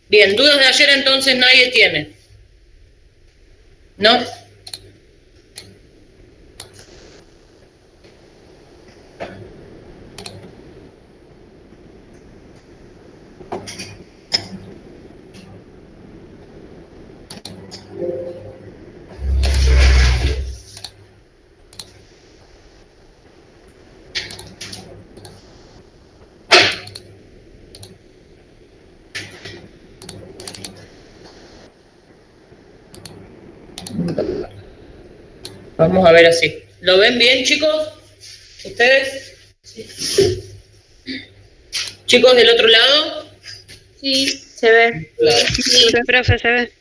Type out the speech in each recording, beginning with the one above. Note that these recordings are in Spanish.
Bien, dudas de ayer entonces nadie tiene, ¿no? Vamos a ver así. ¿Lo ven bien, chicos? ¿Ustedes? Sí. ¿Chicos del otro lado? Sí, se ve. Claro. Sí, profe, se ve.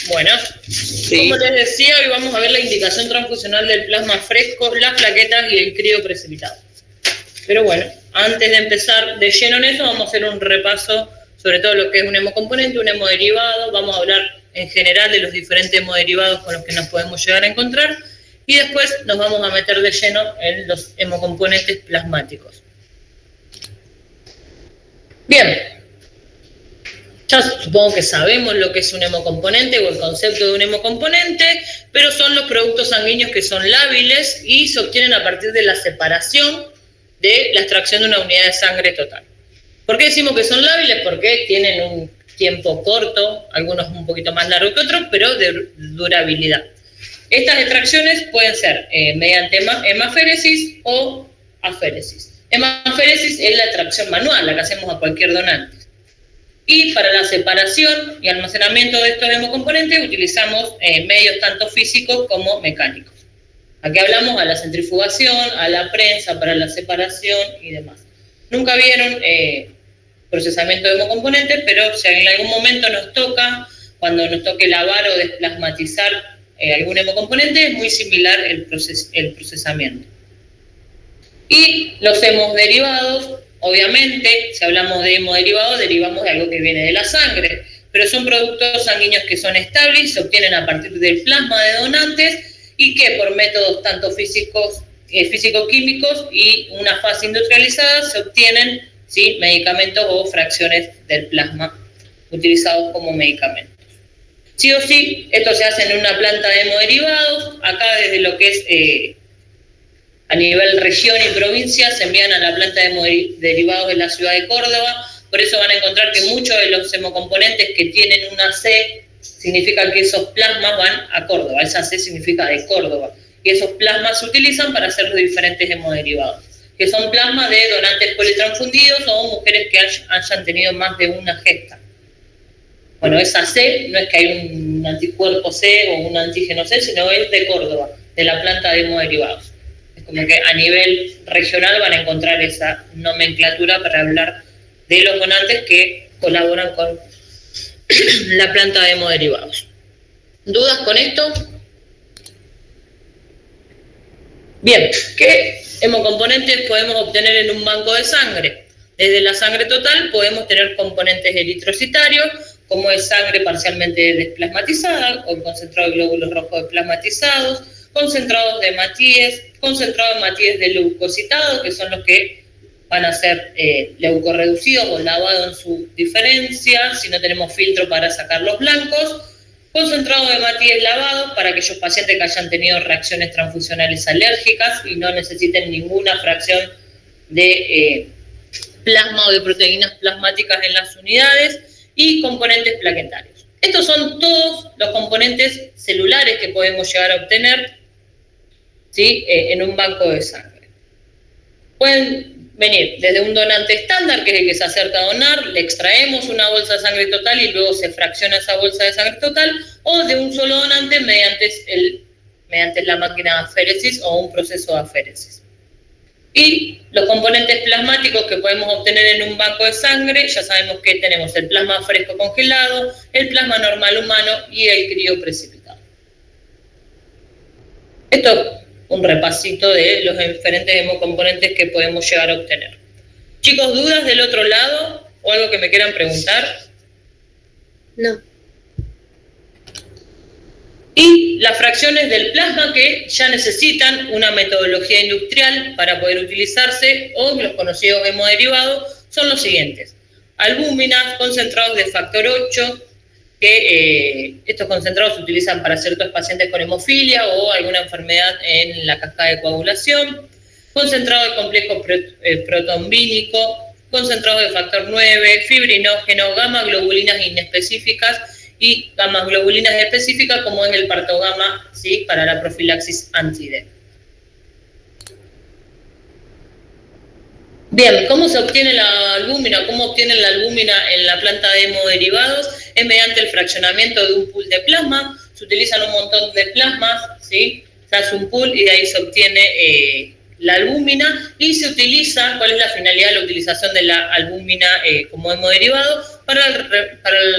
Bueno, como les decía, hoy vamos a ver la indicación transfusional del plasma fresco, las plaquetas y el crío precipitado. Pero bueno, antes de empezar de lleno en eso, vamos a hacer un repaso sobre todo lo que es un hemocomponente, un hemoderivado. Vamos a hablar en general de los diferentes hemoderivados con los que nos podemos llegar a encontrar y después nos vamos a meter de lleno en los hemocomponentes plasmáticos. Bien, ya supongo que sabemos lo que es un hemocomponente o el concepto de un hemocomponente, pero son los productos sanguíneos que son lábiles y se obtienen a partir de la separación de la extracción de una unidad de sangre total. ¿Por qué decimos que son lábiles? Porque tienen un tiempo corto, algunos un poquito más largo que otros, pero de durabilidad. Estas extracciones pueden ser mediante hemaféresis o aféresis. Hemaféresis es la extracción manual, la que hacemos a cualquier donante. Y para la separación y almacenamiento de estos hemocomponentes utilizamos medios tanto físicos como mecánicos. Aquí hablamos a la centrifugación, a la prensa para la separación y demás. Nunca vieron procesamiento de hemocomponentes, pero si en algún momento nos toca, cuando nos toque lavar o desplasmatizar algún hemocomponente, es muy similar el procesamiento. Y los hemoderivados, obviamente, si hablamos de hemoderivados, derivamos de algo que viene de la sangre, pero son productos sanguíneos que son estables y se obtienen a partir del plasma de donantes y que por métodos tanto físico-químicos y una fase industrializada se obtienen, ¿sí?, medicamentos o fracciones del plasma utilizados como medicamentos. Sí o sí, esto se hace en una planta de hemoderivados. Acá desde lo que es a nivel región y provincia se envían a la planta de hemoderivados de la ciudad de Córdoba. Por eso van a encontrar que muchos de los hemocomponentes que tienen una C significa que esos plasmas van a Córdoba. Esa C significa de Córdoba. Y esos plasmas se utilizan para hacer los diferentes hemoderivados, que son plasmas de donantes politransfundidos o mujeres que hayan tenido más de una gesta. Bueno, esa C no es que hay un anticuerpo C o un antígeno C, sino es de Córdoba, de la planta de hemoderivados. Es como que a nivel regional van a encontrar esa nomenclatura para hablar de los donantes que colaboran con la planta de hemoderivados. ¿Dudas con esto? Bien, ¿qué hemocomponentes podemos obtener en un banco de sangre? Desde la sangre total podemos tener componentes eritrocitarios, como es sangre parcialmente desplasmatizada, o concentrado de glóbulos rojos desplasmatizados, concentrados de hemátides, concentrados de hemátides de leucocitados, que son los que van a ser leucorreducidos o lavados en su diferencia, si no tenemos filtro para sacar los blancos, concentrados de hemátides lavados para aquellos pacientes que hayan tenido reacciones transfusionales alérgicas y no necesiten ninguna fracción de plasma o de proteínas plasmáticas en las unidades, y componentes plaquetarios. Estos son todos los componentes celulares que podemos llegar a obtener, ¿sí?, en un banco de sangre. Pueden venir desde un donante estándar, que es el que se acerca a donar, le extraemos una bolsa de sangre total y luego se fracciona esa bolsa de sangre total, o de un solo donante mediante la máquina de aféresis o un proceso de aféresis. Y los componentes plasmáticos que podemos obtener en un banco de sangre, ya sabemos que tenemos el plasma fresco congelado, el plasma normal humano y el crío precipitado. Esto es un repasito de los diferentes hemocomponentes que podemos llegar a obtener. Chicos, ¿dudas del otro lado o algo que me quieran preguntar? No. Y las fracciones del plasma que ya necesitan una metodología industrial para poder utilizarse, o los conocidos hemoderivados, son los siguientes. albúminas, concentrados de factor 8, que estos concentrados se utilizan para ciertos pacientes con hemofilia o alguna enfermedad en la cascada de coagulación, concentrado de complejo protombínico, concentrado de factor 9, fibrinógeno, gamma globulinas inespecíficas y gamma globulinas específicas, como es el partogama, ¿sí?, para la profilaxis anti-D. Bien, ¿cómo se obtiene la albúmina? ¿Cómo obtienen la albúmina en la planta de hemoderivados? Es mediante el fraccionamiento de un pool de plasma. Se utilizan un montón de plasmas, ¿sí? Se hace un pool y de ahí se obtiene la albúmina, y se utiliza, ¿cuál es la finalidad de la utilización de la albúmina como hemodiderivado? Para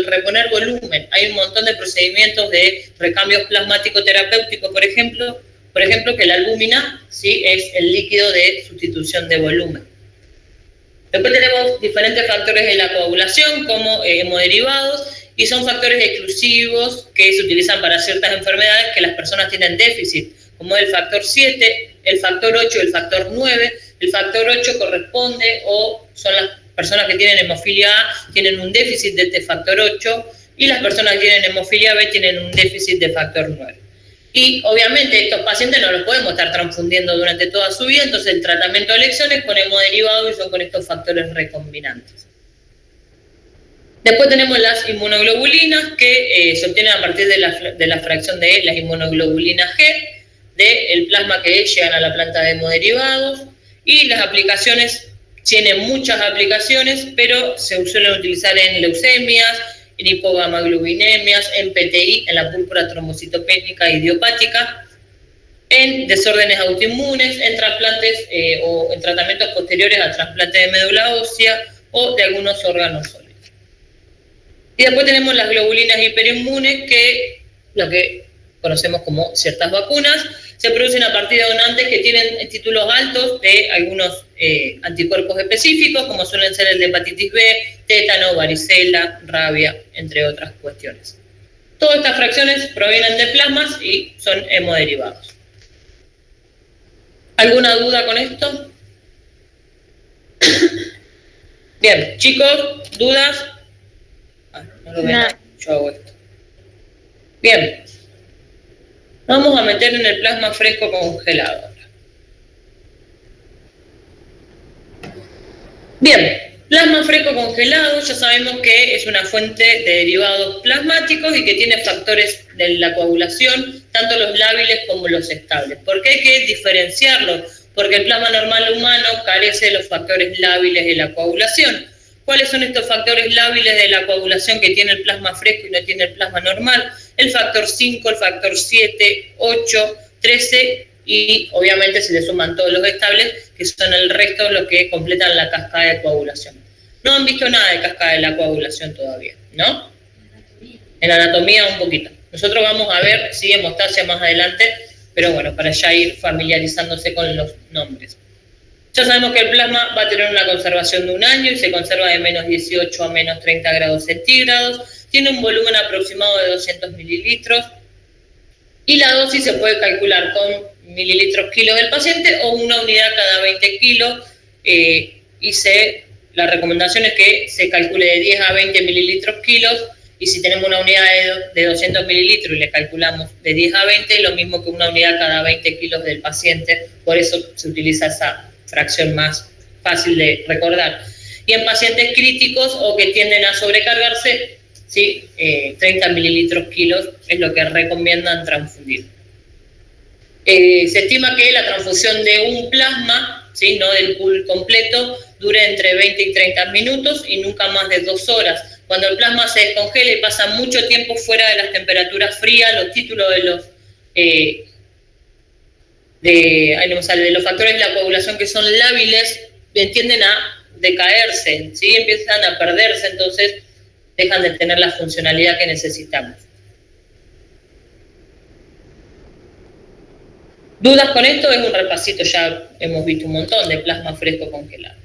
reponer volumen. Hay un montón de procedimientos de recambio plasmático terapéutico, por ejemplo, que la albúmina, ¿sí?, es el líquido de sustitución de volumen. Después tenemos diferentes factores de la coagulación como hemoderivados, y son factores exclusivos que se utilizan para ciertas enfermedades que las personas tienen déficit, como el factor 7, el factor 8 y el factor 9. El factor 8 corresponde, o son las personas que tienen hemofilia A, tienen un déficit de este factor 8, y las personas que tienen hemofilia B tienen un déficit de factor 9. Y obviamente estos pacientes no los podemos estar transfundiendo durante toda su vida, entonces el tratamiento de elección es con hemoderivados y son con estos factores recombinantes. Después tenemos las inmunoglobulinas, que se obtienen a partir de la fracción de las inmunoglobulinas G, del plasma que llegan a la planta de hemoderivados. Y las aplicaciones, tienen muchas aplicaciones, pero se suelen utilizar en leucemias, en hipogamaglobulinemias, en PTI, en la púrpura trombocitopénica idiopática, en desórdenes autoinmunes, en trasplantes o en tratamientos posteriores a trasplante de médula ósea o de algunos órganos sólidos. Y después tenemos las globulinas hiperinmunes, que lo que conocemos como ciertas vacunas, se producen a partir de donantes que tienen títulos altos de algunos anticuerpos específicos, como suelen ser el de hepatitis B, tétano, varicela, rabia, entre otras cuestiones. Todas estas fracciones provienen de plasmas y son hemoderivados. ¿Alguna duda con esto? Bien, chicos, ¿dudas? No lo ven. No. Yo hago esto. Bien. Vamos a meter en el plasma fresco congelado ahora. Bien, plasma fresco congelado, ya sabemos que es una fuente de derivados plasmáticos y que tiene factores de la coagulación, tanto los lábiles como los estables. ¿Por qué hay que diferenciarlos? Porque el plasma normal humano carece de los factores lábiles de la coagulación. ¿Cuáles son estos factores lábiles de la coagulación que tiene el plasma fresco y no tiene el plasma normal? El factor 5, el factor 7, 8, 13 y obviamente se le suman todos los estables, que son el resto de los que completan la cascada de coagulación. No han visto nada de cascada de la coagulación todavía, ¿no? En anatomía un poquito. Nosotros vamos a ver, sí, hemostasia más adelante, pero bueno, para ya ir familiarizándose con los nombres. Ya sabemos que el plasma va a tener una conservación de 1 año y se conserva de menos 18 a menos 30 grados centígrados. Tiene un volumen aproximado de 200 mililitros y la dosis se puede calcular con mililitros kilos del paciente o una unidad cada 20 kilos. La recomendación es que se calcule de 10 a 20 mililitros kilos, y si tenemos una unidad de 200 mililitros y le calculamos de 10 a 20, lo mismo que una unidad cada 20 kilos del paciente. Por eso se utiliza esa fracción más fácil de recordar. Y en pacientes críticos o que tienden a sobrecargarse, ¿sí? 30 mililitros kilos es lo que recomiendan transfundir. Se estima que la transfusión de un plasma, ¿sí?, no del pool completo, dure entre 20 y 30 minutos y nunca más de 2 horas. Cuando el plasma se descongela y pasa mucho tiempo fuera de las temperaturas frías, los títulos de los de los factores de la coagulación que son lábiles tienden a decaerse, ¿sí? Empiezan a perderse, entonces dejan de tener la funcionalidad que necesitamos. ¿Dudas con esto? Es un repasito, ya hemos visto un montón de plasma fresco congelado.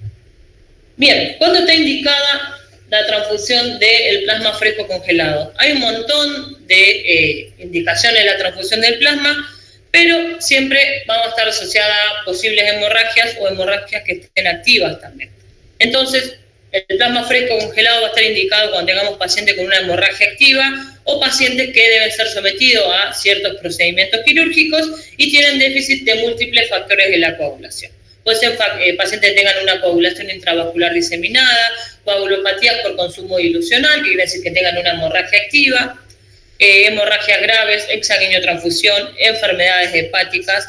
Bien, ¿cuándo está indicada la transfusión del plasma fresco congelado? Hay un montón de indicaciones de la transfusión del plasma, pero siempre van a estar asociadas a posibles hemorragias o hemorragias que estén activas también. Entonces, El plasma fresco congelado va a estar indicado cuando tengamos pacientes con una hemorragia activa o pacientes que deben ser sometidos a ciertos procedimientos quirúrgicos y tienen déficit de múltiples factores de la coagulación. Puede ser pacientes que tengan una coagulación intravascular diseminada, coagulopatías por consumo dilucional, que quiere decir que tengan una hemorragia activa, hemorragias graves, exsanguíneo-transfusión, enfermedades hepáticas.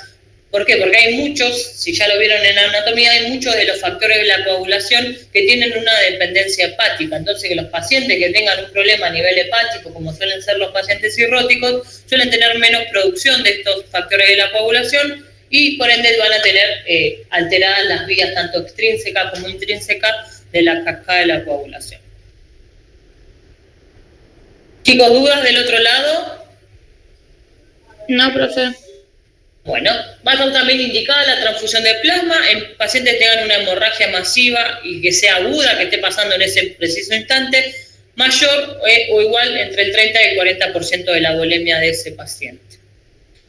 ¿Por qué? Porque hay muchos, si ya lo vieron en la anatomía, hay muchos de los factores de la coagulación que tienen una dependencia hepática. Entonces, que los pacientes que tengan un problema a nivel hepático, como suelen ser los pacientes cirróticos, suelen tener menos producción de estos factores de la coagulación y por ende van a tener alteradas las vías tanto extrínsecas como intrínsecas de la cascada de la coagulación. Chicos, ¿dudas del otro lado? No, profe. Bueno, va a estar también indicada la transfusión de plasma en pacientes que tengan una hemorragia masiva y que sea aguda, que esté pasando en ese preciso instante, mayor o igual entre el 30 y el 40% de la volemia de ese paciente.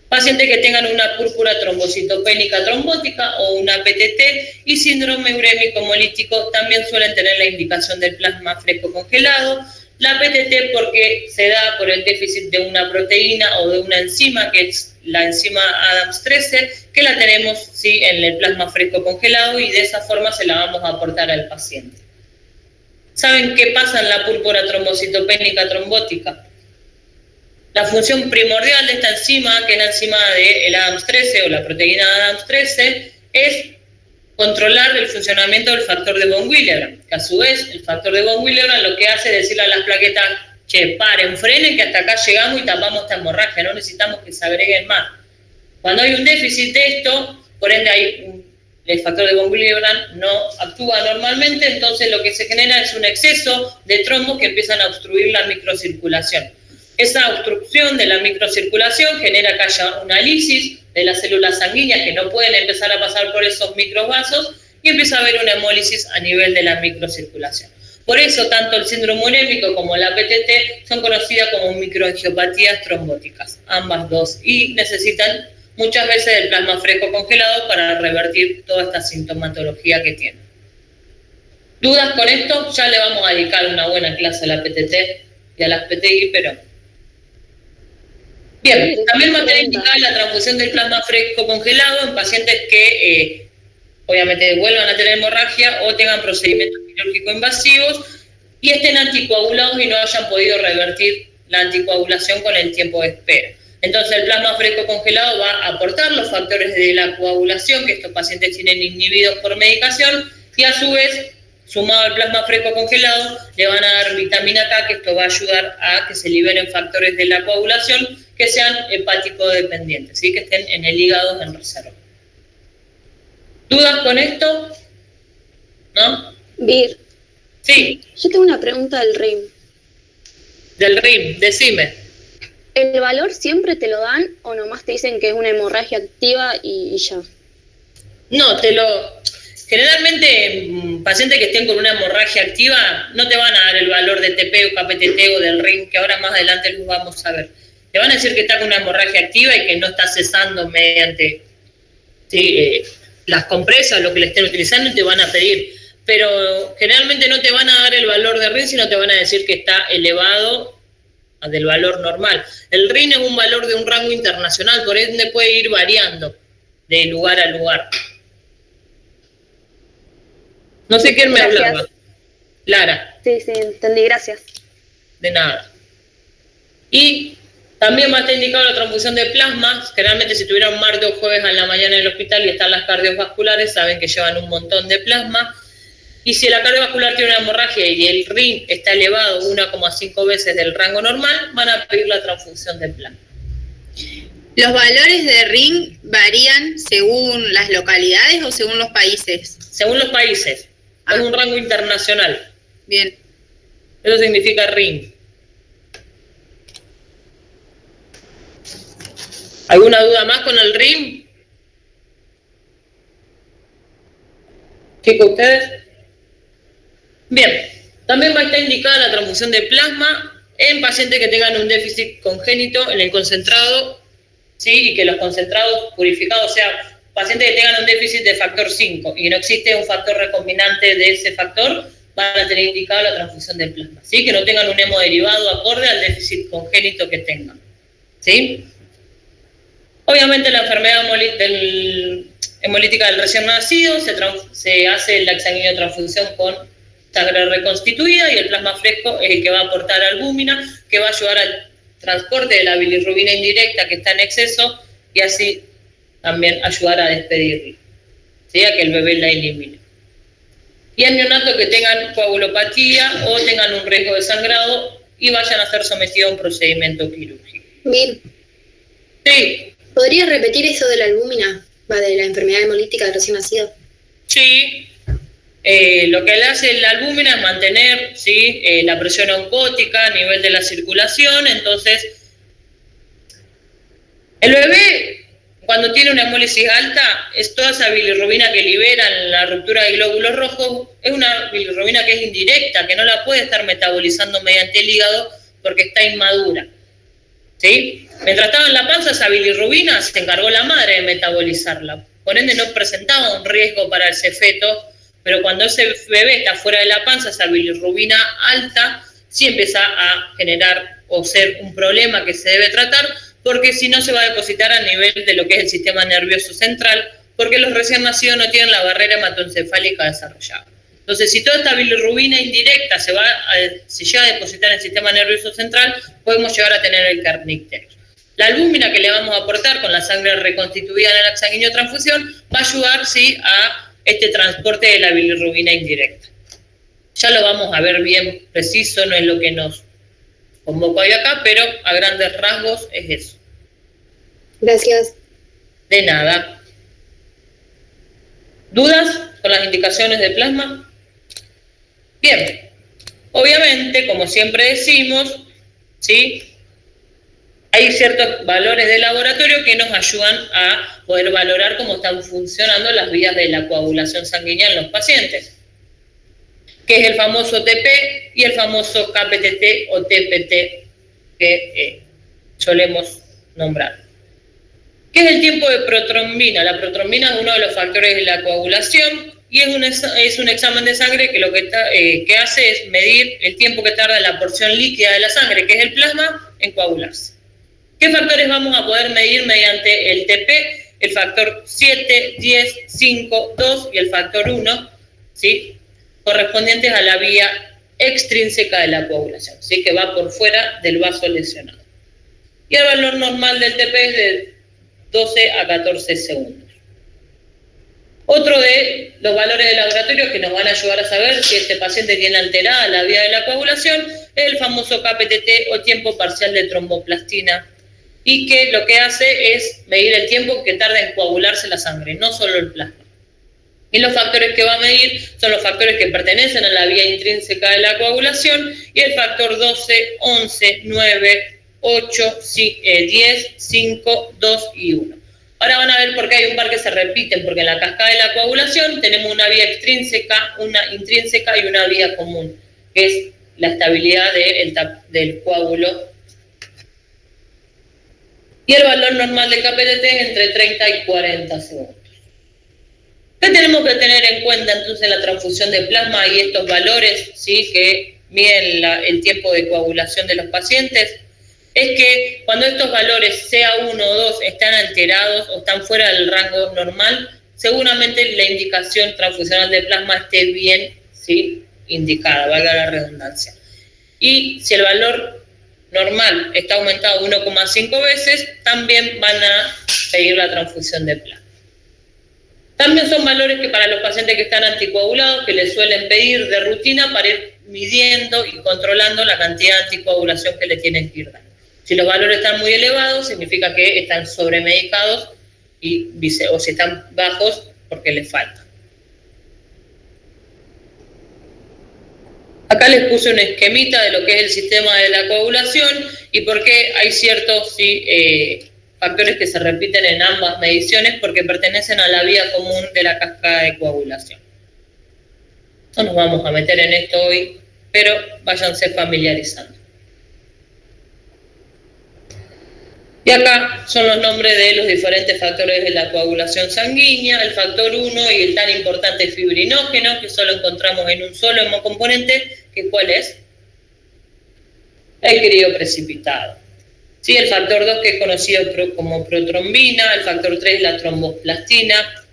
Pacientes que tengan una púrpura trombocitopénica trombótica o una PTT y síndrome urémico hemolítico también suelen tener la indicación del plasma fresco congelado. La PTT porque se da por el déficit de una proteína o de una enzima, que es la enzima ADAMS13, que la tenemos ¿sí? en el plasma fresco congelado y de esa forma se la vamos a aportar al paciente. ¿Saben qué pasa en la púrpura trombocitopénica trombótica? La función primordial de esta enzima, que es la enzima del ADAMS13 o la proteína ADAMS13, es controlar el funcionamiento del factor de von Willebrand, que a su vez el factor de von Willebrand lo que hace es decirle a las plaquetas, che, paren, frenen, que hasta acá llegamos y tapamos esta hemorragia, no necesitamos que se agreguen más. Cuando hay un déficit de esto, por ende el factor de von Willebrand no actúa normalmente, entonces lo que se genera es un exceso de trombos que empiezan a obstruir la microcirculación. Esa obstrucción de la microcirculación genera que haya una lisis de las células sanguíneas que no pueden empezar a pasar por esos microvasos y empieza a haber una hemólisis a nivel de la microcirculación. Por eso, tanto el síndrome urémico como la PTT son conocidas como microangiopatías trombóticas, ambas dos, y necesitan muchas veces el plasma fresco congelado para revertir toda esta sintomatología que tienen. ¿Dudas con esto? Ya le vamos a dedicar una buena clase a la PTT y a las PTI, pero... Bien, también va a tener indicada la transfusión del plasma fresco congelado en pacientes que obviamente vuelvan a tener hemorragia o tengan procedimientos quirúrgicos invasivos y estén anticoagulados y no hayan podido revertir la anticoagulación con el tiempo de espera. Entonces el plasma fresco congelado va a aportar los factores de la coagulación que estos pacientes tienen inhibidos por medicación y a su vez, sumado al plasma fresco congelado, le van a dar vitamina K, que esto va a ayudar a que se liberen factores de la coagulación que sean hepático dependientes, ¿sí? Que estén en el hígado en reserva. ¿Dudas con esto? ¿No? Vir. Sí. Yo tengo una pregunta del RIM. Del RIM, decime. ¿El valor siempre te lo dan o nomás te dicen que es una hemorragia activa y ya? No, generalmente pacientes que estén con una hemorragia activa no te van a dar el valor de TP o KPTT o del RIM, que ahora más adelante los vamos a ver. Te van a decir que está con una hemorragia activa y que no está cesando mediante las compresas, lo que le estén utilizando, y te van a pedir. Pero generalmente no te van a dar el valor de RIN, sino te van a decir que está elevado del valor normal. El RIN es un valor de un rango internacional, por ende puede ir variando de lugar a lugar. No sé quién me hablaba. Lara. Sí, entendí, gracias. De nada. Y también va a estar indicado la transfusión de plasma. Generalmente si tuvieron martes o jueves a la mañana en el hospital y están las cardiovasculares, saben que llevan un montón de plasma. Y si la cardiovascular tiene una hemorragia y el RIN está elevado 1,5 veces del rango normal, van a pedir la transfusión de plasma. ¿Los valores de RIN varían según las localidades o según los países? Según los países. Es un rango internacional. Bien. Eso significa RIN. ¿Alguna duda más con el RIN? Chicos, ¿ustedes? Bien. También va a estar indicada la transfusión de plasma en pacientes que tengan un déficit congénito en el concentrado, ¿sí? Y que los concentrados purificados, o sea, pacientes que tengan un déficit de factor 5 y no existe un factor recombinante de ese factor, van a tener indicado la transfusión de plasma, ¿sí? Que no tengan un hemodiderivado acorde al déficit congénito que tengan, ¿sí? Obviamente la enfermedad hemolítica del recién nacido se hace la exsanguíneo transfusión con sangre reconstituida y el plasma fresco es el que va a aportar albúmina, que va a ayudar al transporte de la bilirrubina indirecta que está en exceso y así también ayudar a despedirla, ¿sí? A que el bebé la elimine. Y en neonatos que tengan coagulopatía o tengan un riesgo de sangrado y vayan a ser sometidos a un procedimiento quirúrgico. Mir, Sí, ¿podrías repetir eso de la albúmina? De la enfermedad hemolítica del recién nacido. sí. Lo que le hace la albúmina es mantener, ¿sí? La presión oncótica a nivel de la circulación. Entonces, el bebé, cuando tiene una hemólisis alta, es toda esa bilirrubina que libera en la ruptura de glóbulos rojos, es una bilirrubina que es indirecta, que no la puede estar metabolizando mediante el hígado porque está inmadura, ¿sí? Mientras estaba en la panza, esa bilirrubina se encargó la madre de metabolizarla. Por ende, no presentaba un riesgo para ese feto, pero cuando ese bebé está fuera de la panza, esa bilirrubina alta sí empieza a generar o ser un problema que se debe tratar, porque si no se va a depositar a nivel de lo que es el sistema nervioso central, porque los recién nacidos no tienen la barrera hematoencefálica desarrollada. Entonces, si toda esta bilirrubina indirecta se llega a depositar en el sistema nervioso central, podemos llegar a tener el carnicterio. La albúmina que le vamos a aportar con la sangre reconstituida en la exsanguíneo transfusión va a ayudar, ¿sí?, a este transporte de la bilirrubina indirecta. Ya lo vamos a ver bien preciso, no es lo que nos convocó hoy acá, pero a grandes rasgos es eso. Gracias. De nada. ¿Dudas con las indicaciones de plasma? Bien. Obviamente, como siempre decimos, ¿sí?, hay ciertos valores de laboratorio que nos ayudan a poder valorar cómo están funcionando las vías de la coagulación sanguínea en los pacientes, que es el famoso TP y el famoso KPTT o TPT que solemos nombrar. ¿Qué es el tiempo de protrombina? La protrombina es uno de los factores de la coagulación y es un examen de sangre que lo que hace es medir el tiempo que tarda la porción líquida de la sangre, que es el plasma, en coagularse. ¿Qué factores vamos a poder medir mediante el TP? El factor 7, 10, 5, 2 y el factor 1, ¿sí?, correspondientes a la vía extrínseca de la coagulación, ¿sí?, que va por fuera del vaso lesionado. Y el valor normal del TP es de 12 a 14 segundos. Otro de los valores de laboratorio que nos van a ayudar a saber si este paciente tiene alterada la vía de la coagulación es el famoso KPTT o tiempo parcial de tromboplastina, y que lo que hace es medir el tiempo que tarda en coagularse la sangre, no solo el plasma. Y los factores que va a medir son los factores que pertenecen a la vía intrínseca de la coagulación y el factor 12, 11, 9, 8, 10, 5, 2 y 1. Ahora van a ver por qué hay un par que se repiten, porque en la cascada de la coagulación tenemos una vía extrínseca, una intrínseca y una vía común, que es la estabilidad del coágulo. Y el valor normal de KPTT es entre 30 y 40 segundos. ¿Qué tenemos que tener en cuenta entonces en la transfusión de plasma y estos valores, ¿sí?, que miden el tiempo de coagulación de los pacientes? Es que cuando estos valores, sea 1 o 2, están alterados o están fuera del rango normal, seguramente la indicación transfusional de plasma esté bien, ¿sí?, indicada, valga la redundancia. Y si el valor normal está aumentado 1,5 veces, también van a pedir la transfusión de plasma. También son valores que para los pacientes que están anticoagulados, que les suelen pedir de rutina para ir midiendo y controlando la cantidad de anticoagulación que le tienen que ir dando. Si los valores están muy elevados, significa que están sobremedicados o si están bajos, porque les falta. Acá les puse un esquemita de lo que es el sistema de la coagulación y por qué hay ciertos factores que se repiten en ambas mediciones, porque pertenecen a la vía común de la cascada de coagulación. No nos vamos a meter en esto hoy, pero váyanse familiarizando. Y acá son los nombres de los diferentes factores de la coagulación sanguínea, el factor 1 y el tan importante fibrinógeno, que solo encontramos en un solo hemocomponente, que ¿cuál es? El crioprecipitado. Sí, el factor 2, que es conocido como protrombina, el factor 3, la tromboplastina,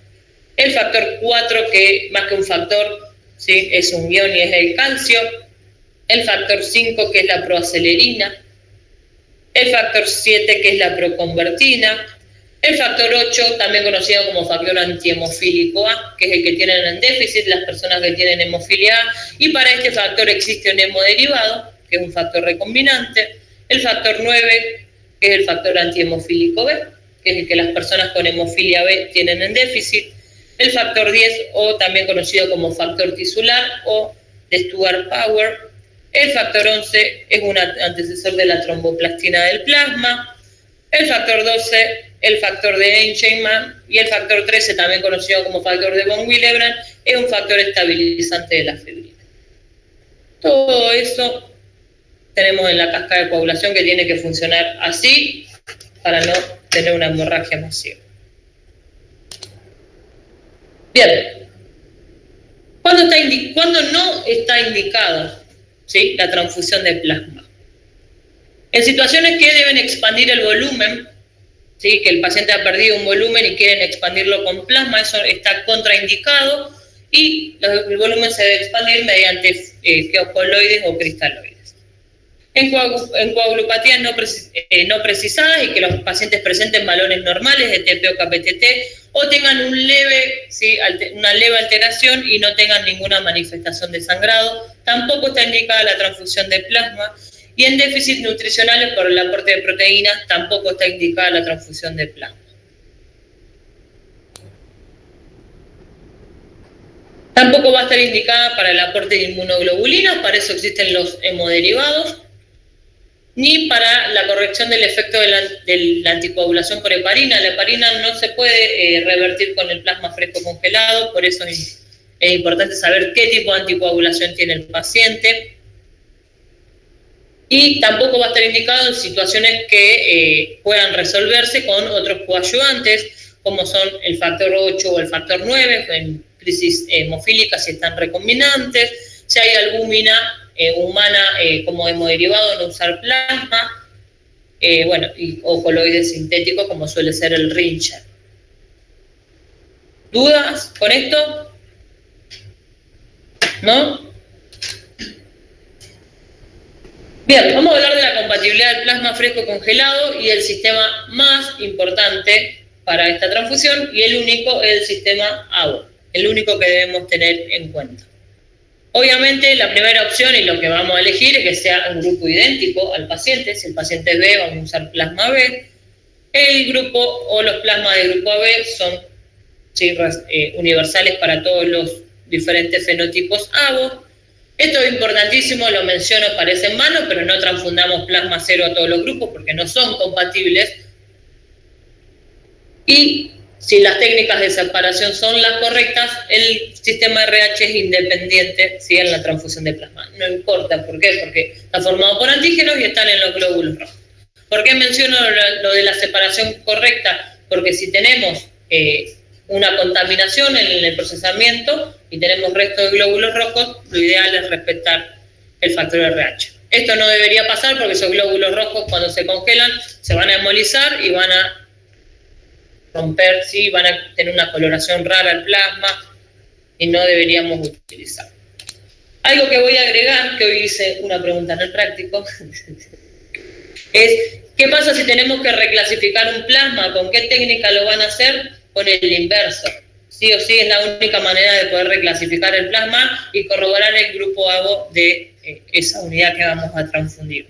el factor 4, que más que un factor, ¿sí?, es un ion y es el calcio, el factor 5, que es la proacelerina, el factor 7, que es la proconvertina, el factor 8, también conocido como factor antihemofílico A, que es el que tienen en déficit las personas que tienen hemofilia A, y para este factor existe un hemodiderivado, que es un factor recombinante, el factor 9, que es el factor antihemofílico B, que es el que las personas con hemofilia B tienen en déficit, el factor 10, o también conocido como factor tisular o de Stuart-Power. El factor 11 es un antecesor de la tromboplastina del plasma. El factor 12, el factor de Angelman, y el factor 13, también conocido como factor de von Willebrand, es un factor estabilizante de la fibrina. Todo eso tenemos en la cascada de coagulación, que tiene que funcionar así para no tener una hemorragia masiva. Bien. ¿Cuándo no está indicada, ¿sí?, la transfusión de plasma? En situaciones que deben expandir el volumen, ¿sí?, que el paciente ha perdido un volumen y quieren expandirlo con plasma, eso está contraindicado, y el volumen se debe expandir mediante coloides o cristaloides. En coagulopatías no precisadas y que los pacientes presenten valores normales de TP o KPTT o tengan una leve alteración y no tengan ninguna manifestación de sangrado, tampoco está indicada la transfusión de plasma. Y en déficits nutricionales por el aporte de proteínas tampoco está indicada la transfusión de plasma. Tampoco va a estar indicada para el aporte de inmunoglobulinas, para eso existen los hemoderivados, ni para la corrección del efecto de la anticoagulación por heparina. La heparina no se puede revertir con el plasma fresco congelado, por eso es importante saber qué tipo de anticoagulación tiene el paciente. Y tampoco va a estar indicado en situaciones que puedan resolverse con otros coadyuvantes, como son el factor 8 o el factor 9, en crisis hemofílica si están recombinantes, si hay albúmina humana como hemodiderivado, no usar plasma, o coloides sintéticos como suele ser el Rincher. ¿Dudas con esto? ¿No? Bien, vamos a hablar de la compatibilidad del plasma fresco congelado y el sistema más importante para esta transfusión, y el único es el sistema ABO, el único que debemos tener en cuenta. Obviamente la primera opción y lo que vamos a elegir es que sea un grupo idéntico al paciente. Si el paciente es B, vamos a usar plasma B. El grupo o los plasmas de grupo AB son universales para todos los diferentes fenotipos ABO. Esto es importantísimo, lo menciono, parece en vano, pero no transfundamos plasma cero a todos los grupos porque no son compatibles. Y si las técnicas de separación son las correctas, el sistema RH es independiente, ¿sí?, en la transfusión de plasma. No importa, ¿por qué? Porque está formado por antígenos y están en los glóbulos rojos. ¿Por qué menciono lo de la separación correcta? Porque si tenemos una contaminación en el procesamiento y tenemos resto de glóbulos rojos, lo ideal es respetar el factor RH. Esto no debería pasar porque esos glóbulos rojos, cuando se congelan, se van a hemolizar y van a romper, ¿sí?, van a tener una coloración rara al plasma y no deberíamos utilizar. Algo que voy a agregar, que hoy hice una pregunta en el práctico, es ¿qué pasa si tenemos que reclasificar un plasma? ¿Con qué técnica lo van a hacer? Con el inverso. Sí o sí es la única manera de poder reclasificar el plasma y corroborar el grupo ABO de esa unidad que vamos a transfundir.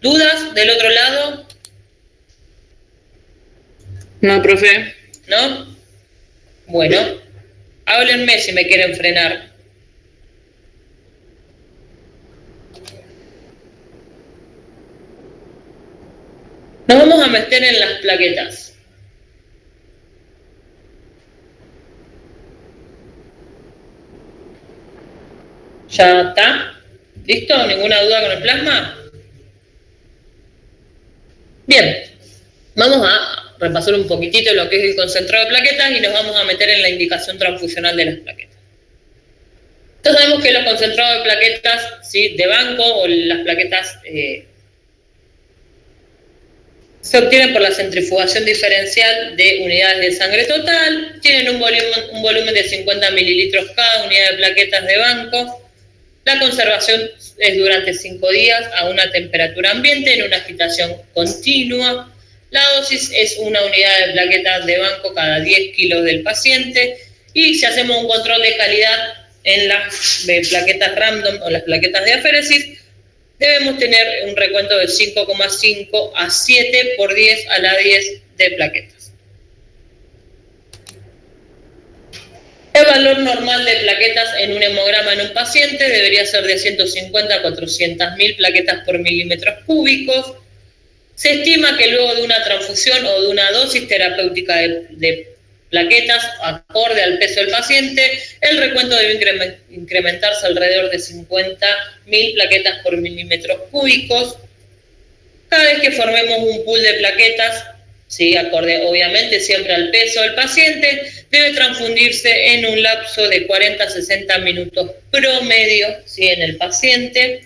¿Dudas del otro lado? No, profe. ¿No? Bueno, háblenme si me quieren frenar. Nos vamos a meter en las plaquetas. ¿Ya está? ¿Listo? ¿Ninguna duda con el plasma? Bien. Vamos a repasar un poquitito lo que es el concentrado de plaquetas y nos vamos a meter en la indicación transfusional de las plaquetas. Entonces sabemos que los concentrados de plaquetas, ¿sí?, de banco o las plaquetas se obtienen por la centrifugación diferencial de unidades de sangre total, tienen un volumen de 50 mililitros cada unidad de plaquetas de banco. La conservación es durante 5 días a una temperatura ambiente en una agitación continua. La dosis es una unidad de plaquetas de banco cada 10 kilos del paciente. Y si hacemos un control de calidad en las plaquetas random o las plaquetas de aféresis, debemos tener un recuento de 5,5 a 7 por 10 a la 10 de plaquetas. El valor normal de plaquetas en un hemograma en un paciente debería ser de 150 a 400.000 plaquetas por milímetros cúbicos. Se estima que luego de una transfusión o de una dosis terapéutica de plaquetas acorde al peso del paciente, el recuento debe incrementarse alrededor de 50.000 plaquetas por milímetros cúbicos. Cada vez que formemos un pool de plaquetas, ¿sí?, acorde obviamente siempre al peso del paciente, debe transfundirse en un lapso de 40 a 60 minutos promedio, ¿sí?, en el paciente.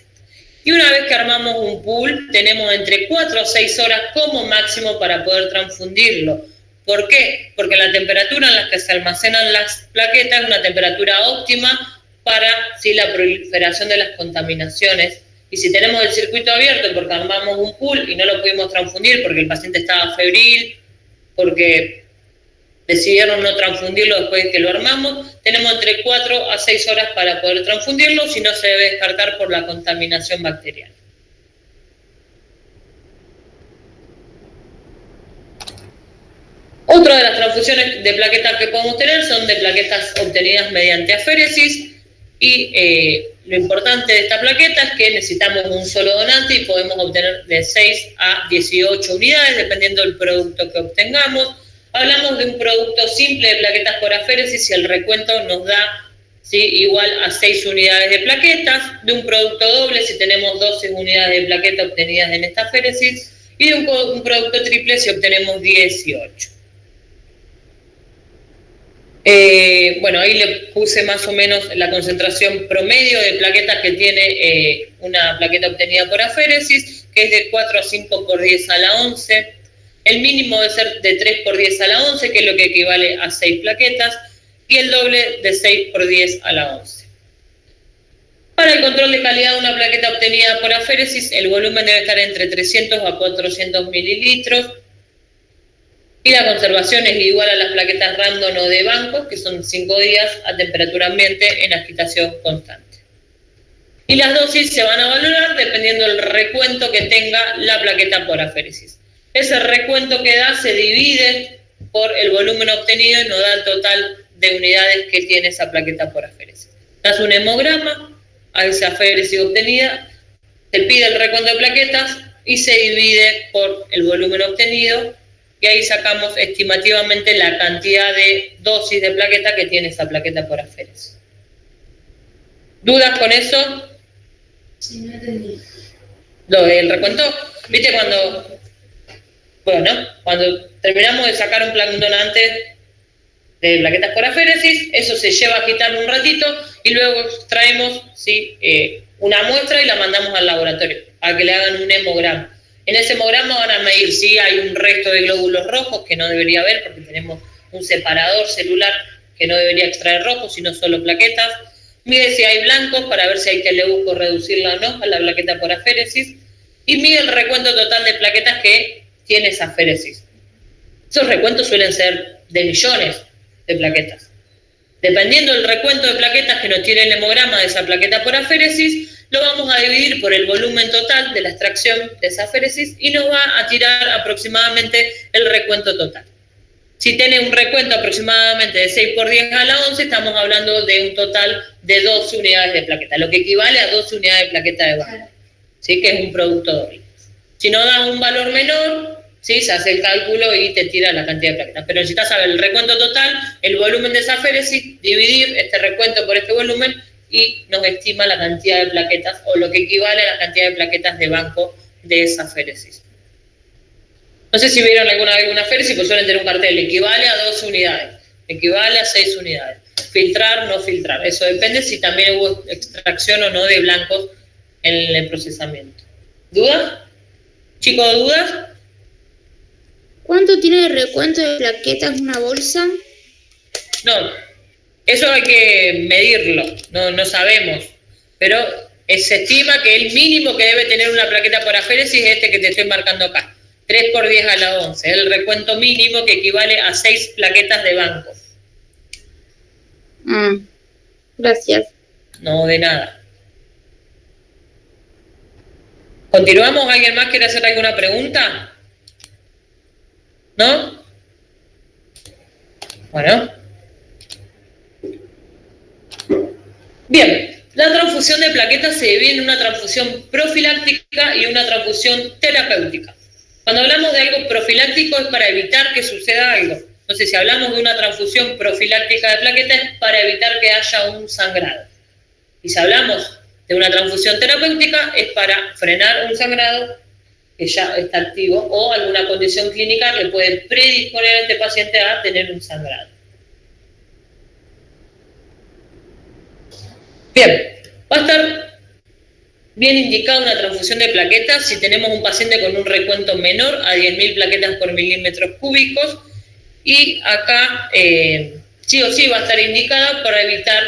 Y una vez que armamos un pool, tenemos entre 4 a 6 horas como máximo para poder transfundirlo. ¿Por qué? Porque la temperatura en la que se almacenan las plaquetas es una temperatura óptima para, ¿sí?, la proliferación de las contaminaciones. Y si tenemos el circuito abierto porque armamos un pool y no lo pudimos transfundir porque el paciente estaba febril, porque decidieron no transfundirlo después de que lo armamos, tenemos entre 4 a 6 horas para poder transfundirlo, si no se debe descartar por la contaminación bacteriana. Otra de las transfusiones de plaquetas que podemos tener son de plaquetas obtenidas mediante aféresis y lo importante de esta plaqueta es que necesitamos un solo donante y podemos obtener de 6 a 18 unidades dependiendo del producto que obtengamos. Hablamos de un producto simple de plaquetas por aféresis si el recuento nos da, ¿sí?, igual a 6 unidades de plaquetas, de un producto doble si tenemos 12 unidades de plaqueta obtenidas en esta aféresis y de un producto triple si obtenemos 18. Bueno, ahí le puse más o menos la concentración promedio de plaquetas que tiene una plaqueta obtenida por aféresis, que es de 4 a 5 por 10 a la 11. El mínimo debe ser de 3 por 10 a la 11, que es lo que equivale a 6 plaquetas, y el doble de 6 por 10 a la 11. Para el control de calidad de una plaqueta obtenida por aféresis, el volumen debe estar entre 300 a 400 mililitros, y la conservación es igual a las plaquetas random o de banco, que son 5 días a temperatura ambiente en agitación constante. Y las dosis se van a valorar dependiendo del recuento que tenga la plaqueta por aféresis. Ese recuento que da se divide por el volumen obtenido y nos da el total de unidades que tiene esa plaqueta por aféresis. Das un hemograma a esa aféresis obtenida, te pide el recuento de plaquetas y se divide por el volumen obtenido, y ahí sacamos estimativamente la cantidad de dosis de plaqueta que tiene esa plaqueta por aféresis. ¿Dudas con eso? Sí, no entendí. Lo del recuento, ¿viste cuando... Bueno, cuando terminamos de sacar un donante de plaquetas por aféresis, eso se lleva a agitar un ratito y luego traemos, ¿sí?, una muestra y la mandamos al laboratorio para que le hagan un hemograma. En ese hemograma van a medir si hay un resto de glóbulos rojos, que no debería haber porque tenemos un separador celular que no debería extraer rojos, sino solo plaquetas. Mide si hay blancos para ver si hay que le busco reducirla o no a la plaqueta por aféresis. Y mide el recuento total de plaquetas que tiene esa aféresis. Esos recuentos suelen ser de millones de plaquetas. Dependiendo del recuento de plaquetas que nos tiene el hemograma de esa plaqueta por aféresis, lo vamos a dividir por el volumen total de la extracción de esa aféresis y nos va a tirar aproximadamente el recuento total. Si tiene un recuento aproximadamente de 6 por 10 a la 11, estamos hablando de un total de 12 unidades de plaqueta, lo que equivale a 12 unidades de plaqueta de banco, ¿sí?, que es un producto doble. Si no da un valor menor, ¿sí?, se hace el cálculo y te tira la cantidad de plaquetas. Pero necesitas saber el recuento total, el volumen de esa aféresis, dividir este recuento por este volumen y nos estima la cantidad de plaquetas o lo que equivale a la cantidad de plaquetas de banco de esa aféresis. No sé si vieron alguna feria, pues suelen tener un cartel, equivale a 2 unidades, equivale a 6 unidades. Filtrar, no filtrar. Eso depende si también hubo extracción o no de blancos en el procesamiento. ¿Dudas? ¿Chicos, dudas? ¿Cuánto tiene de recuento de plaquetas una bolsa? No, eso hay que medirlo, no sabemos, pero se estima que el mínimo que debe tener una plaqueta por aféresis es este que te estoy marcando acá, 3 por 10 a la 11, el recuento mínimo que equivale a 6 plaquetas de banco. Gracias. No, de nada. ¿Continuamos? ¿Alguien más quiere hacer alguna pregunta? ¿No? Bueno. Bien, la transfusión de plaquetas se divide en una transfusión profiláctica y una transfusión terapéutica. Cuando hablamos de algo profiláctico es para evitar que suceda algo. Entonces, si hablamos de una transfusión profiláctica de plaquetas es para evitar que haya un sangrado. Y si hablamos de una transfusión terapéutica es para frenar un sangrado que ya está activo o alguna condición clínica que puede predisponer a este paciente a tener un sangrado. Bien, va a estar bien indicada una transfusión de plaquetas si tenemos un paciente con un recuento menor a 10.000 plaquetas por milímetros cúbicos y acá sí o sí va a estar indicada para evitar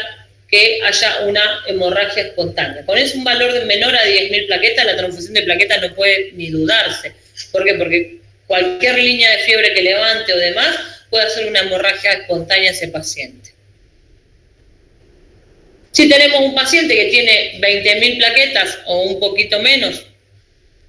que haya una hemorragia espontánea. Con un valor de menor a 10.000 plaquetas, la transfusión de plaquetas no puede ni dudarse. ¿Por qué? Porque cualquier línea de fiebre que levante o demás puede hacer una hemorragia espontánea a ese paciente. Si tenemos un paciente que tiene 20.000 plaquetas o un poquito menos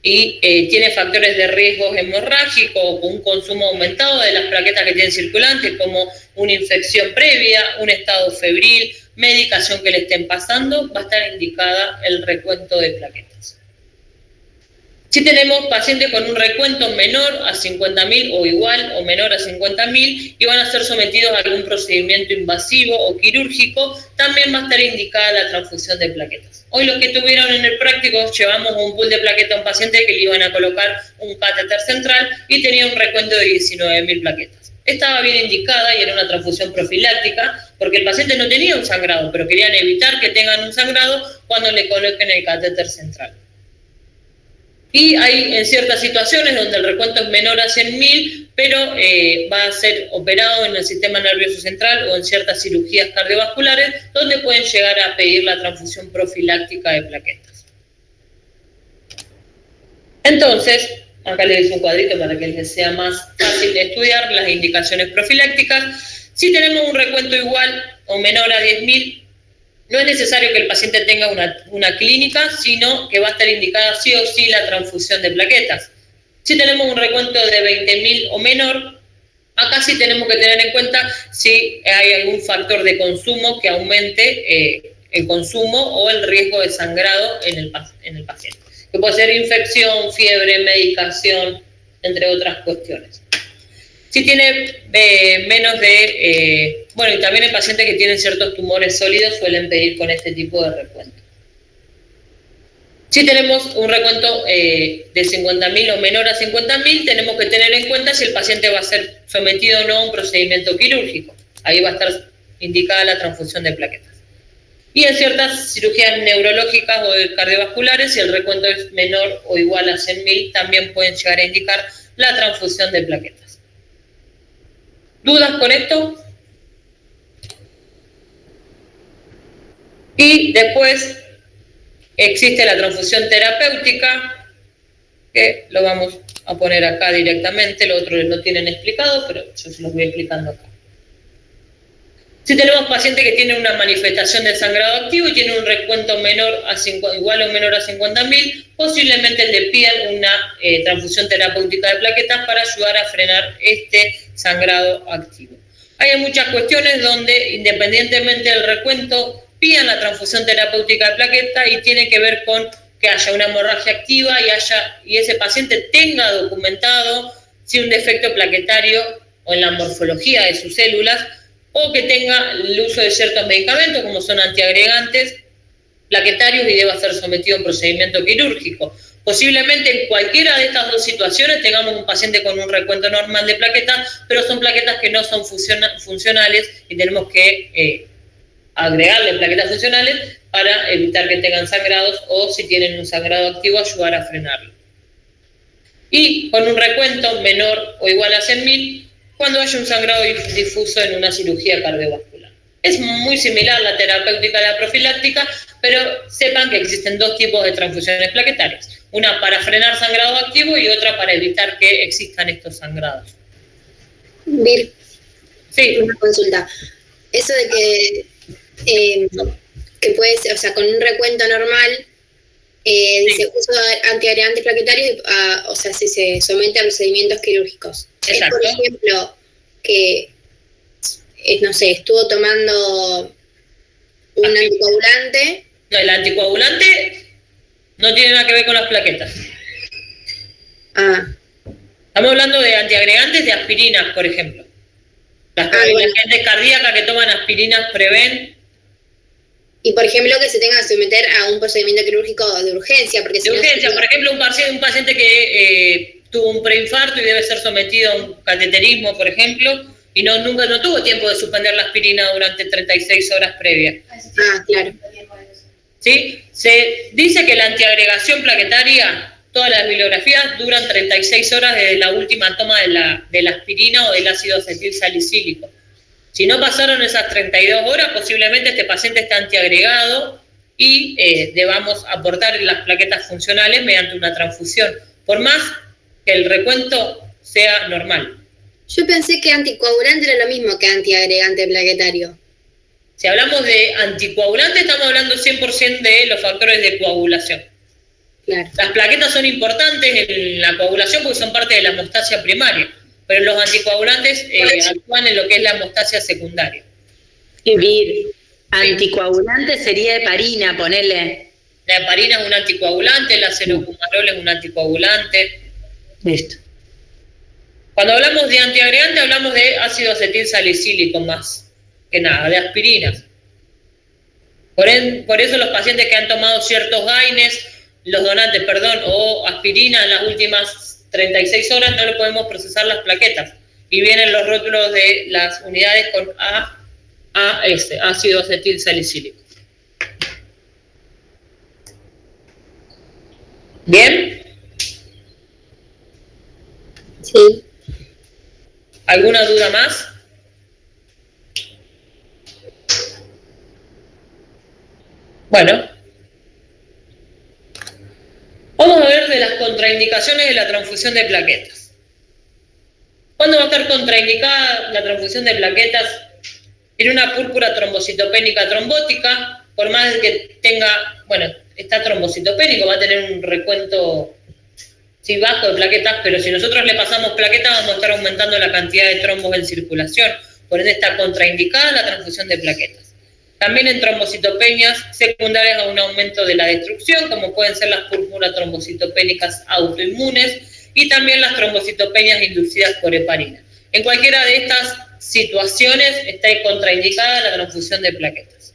y tiene factores de riesgo hemorrágico o un consumo aumentado de las plaquetas que tienen circulantes, como una infección previa, un estado febril, medicación que le estén pasando, va a estar indicada el recuento de plaquetas. Si tenemos pacientes con un recuento menor a 50.000 o igual o menor a 50.000 y van a ser sometidos a algún procedimiento invasivo o quirúrgico, también va a estar indicada la transfusión de plaquetas. Hoy los que tuvieron en el práctico llevamos un pool de plaquetas a un paciente que le iban a colocar un catéter central y tenía un recuento de 19.000 plaquetas. Estaba bien indicada y era una transfusión profiláctica porque el paciente no tenía un sangrado, pero querían evitar que tengan un sangrado cuando le coloquen el catéter central. Y hay en ciertas situaciones donde el recuento es menor a 100.000, pero va a ser operado en el sistema nervioso central o en ciertas cirugías cardiovasculares, donde pueden llegar a pedir la transfusión profiláctica de plaquetas. Entonces, acá les hice un cuadrito para que les sea más fácil de estudiar las indicaciones profilácticas. Si tenemos un recuento igual o menor a 10.000, no es necesario que el paciente tenga una clínica, sino que va a estar indicada sí o sí la transfusión de plaquetas. Si tenemos un recuento de 20.000 o menor, acá sí tenemos que tener en cuenta si hay algún factor de consumo que aumente el consumo o el riesgo de sangrado en el paciente. Que puede ser infección, fiebre, medicación, entre otras cuestiones. Si tiene menos de... bueno, y también en pacientes que tienen ciertos tumores sólidos suelen pedir con este tipo de recuento. Si tenemos un recuento de 50.000 o menor a 50.000, tenemos que tener en cuenta si el paciente va a ser sometido o no a un procedimiento quirúrgico. Ahí va a estar indicada la transfusión de plaquetas. Y en ciertas cirugías neurológicas o cardiovasculares, si el recuento es menor o igual a 100.000, también pueden llegar a indicar la transfusión de plaquetas. ¿Dudas con esto? Y después existe la transfusión terapéutica, que lo vamos a poner acá directamente, lo otro lo tienen explicado, pero yo se los voy explicando acá. Si tenemos pacientes que tienen una manifestación de sangrado activo y tienen un recuento menor a igual o menor a 50.000, posiblemente le pidan una transfusión terapéutica de plaquetas para ayudar a frenar este sangrado activo. Hay muchas cuestiones donde, independientemente del recuento, pidan la transfusión terapéutica de plaquetas y tiene que ver con que haya una hemorragia activa y ese paciente tenga documentado si un defecto plaquetario o en la morfología de sus células, o que tenga el uso de ciertos medicamentos como son antiagregantes plaquetarios y deba ser sometido a un procedimiento quirúrgico. Posiblemente en cualquiera de estas dos situaciones tengamos un paciente con un recuento normal de plaquetas, pero son plaquetas que no son funcionales y tenemos que agregarle plaquetas funcionales para evitar que tengan sangrados o si tienen un sangrado activo ayudar a frenarlo. Y con un recuento menor o igual a 100.000 cuando haya un sangrado difuso en una cirugía cardiovascular. Es muy similar la terapéutica a la profiláctica, pero sepan que existen dos tipos de transfusiones plaquetarias. Una para frenar sangrado activo y otra para evitar que existan estos sangrados. Vir, Sí, una consulta. Eso de que puede ser, o sea, con un recuento normal, dice uso de antiagregantes plaquetarios, o sea, si se somete a procedimientos quirúrgicos. Exacto. Es, por ejemplo, que, no sé, estuvo tomando un anticoagulante. no, el anticoagulante no tiene nada que ver con las plaquetas. Estamos hablando de antiagregantes de aspirinas, por ejemplo. La gente cardíaca que toman aspirinas prevén. Y, por ejemplo, que se tenga que someter a un procedimiento quirúrgico de urgencia. Porque De urgencia, por ejemplo, un paciente que tuvo un preinfarto y debe ser sometido a un cateterismo, por ejemplo, y nunca no tuvo tiempo de suspender la aspirina durante 36 horas previas. Claro. ¿Sí? Se dice que la antiagregación plaquetaria, todas las bibliografías duran 36 horas desde la última toma de la aspirina o del ácido acetil salicílico. Si no pasaron esas 32 horas, posiblemente este paciente está antiagregado y debamos aportar las plaquetas funcionales mediante una transfusión, por más que el recuento sea normal. Yo pensé que anticoagulante era lo mismo que antiagregante plaquetario. Si hablamos de anticoagulante, estamos hablando 100% de los factores de coagulación. Claro. Las plaquetas son importantes en la coagulación porque son parte de la hemostasia primaria, pero los anticoagulantes actúan en lo que es la hemostasia secundaria. Vir, anticoagulante sería heparina, ponele. La heparina es un anticoagulante, el acerocumarol es un anticoagulante. Listo. Cuando hablamos de antiagregante, hablamos de ácido acetil salicílico más que nada, de aspirinas. Por eso los pacientes que han tomado ciertos gaines, o aspirina en las últimas 36 horas, no le podemos procesar las plaquetas. Y vienen los rótulos de las unidades con ácido acetil salicílico. ¿Bien? Sí. ¿Alguna duda más? Bueno, vamos a ver de las contraindicaciones de la transfusión de plaquetas. ¿Cuándo va a estar contraindicada la transfusión de plaquetas? En una púrpura trombocitopénica trombótica, por más que tenga, está trombocitopénico, va a tener un recuento bajo de plaquetas, pero si nosotros le pasamos plaquetas vamos a estar aumentando la cantidad de trombos en circulación, por ende está contraindicada la transfusión de plaquetas. También en trombocitopenias secundarias a un aumento de la destrucción, como pueden ser las púrpuras trombocitopénicas autoinmunes y también las trombocitopenias inducidas por heparina. En cualquiera de estas situaciones está contraindicada la transfusión de plaquetas.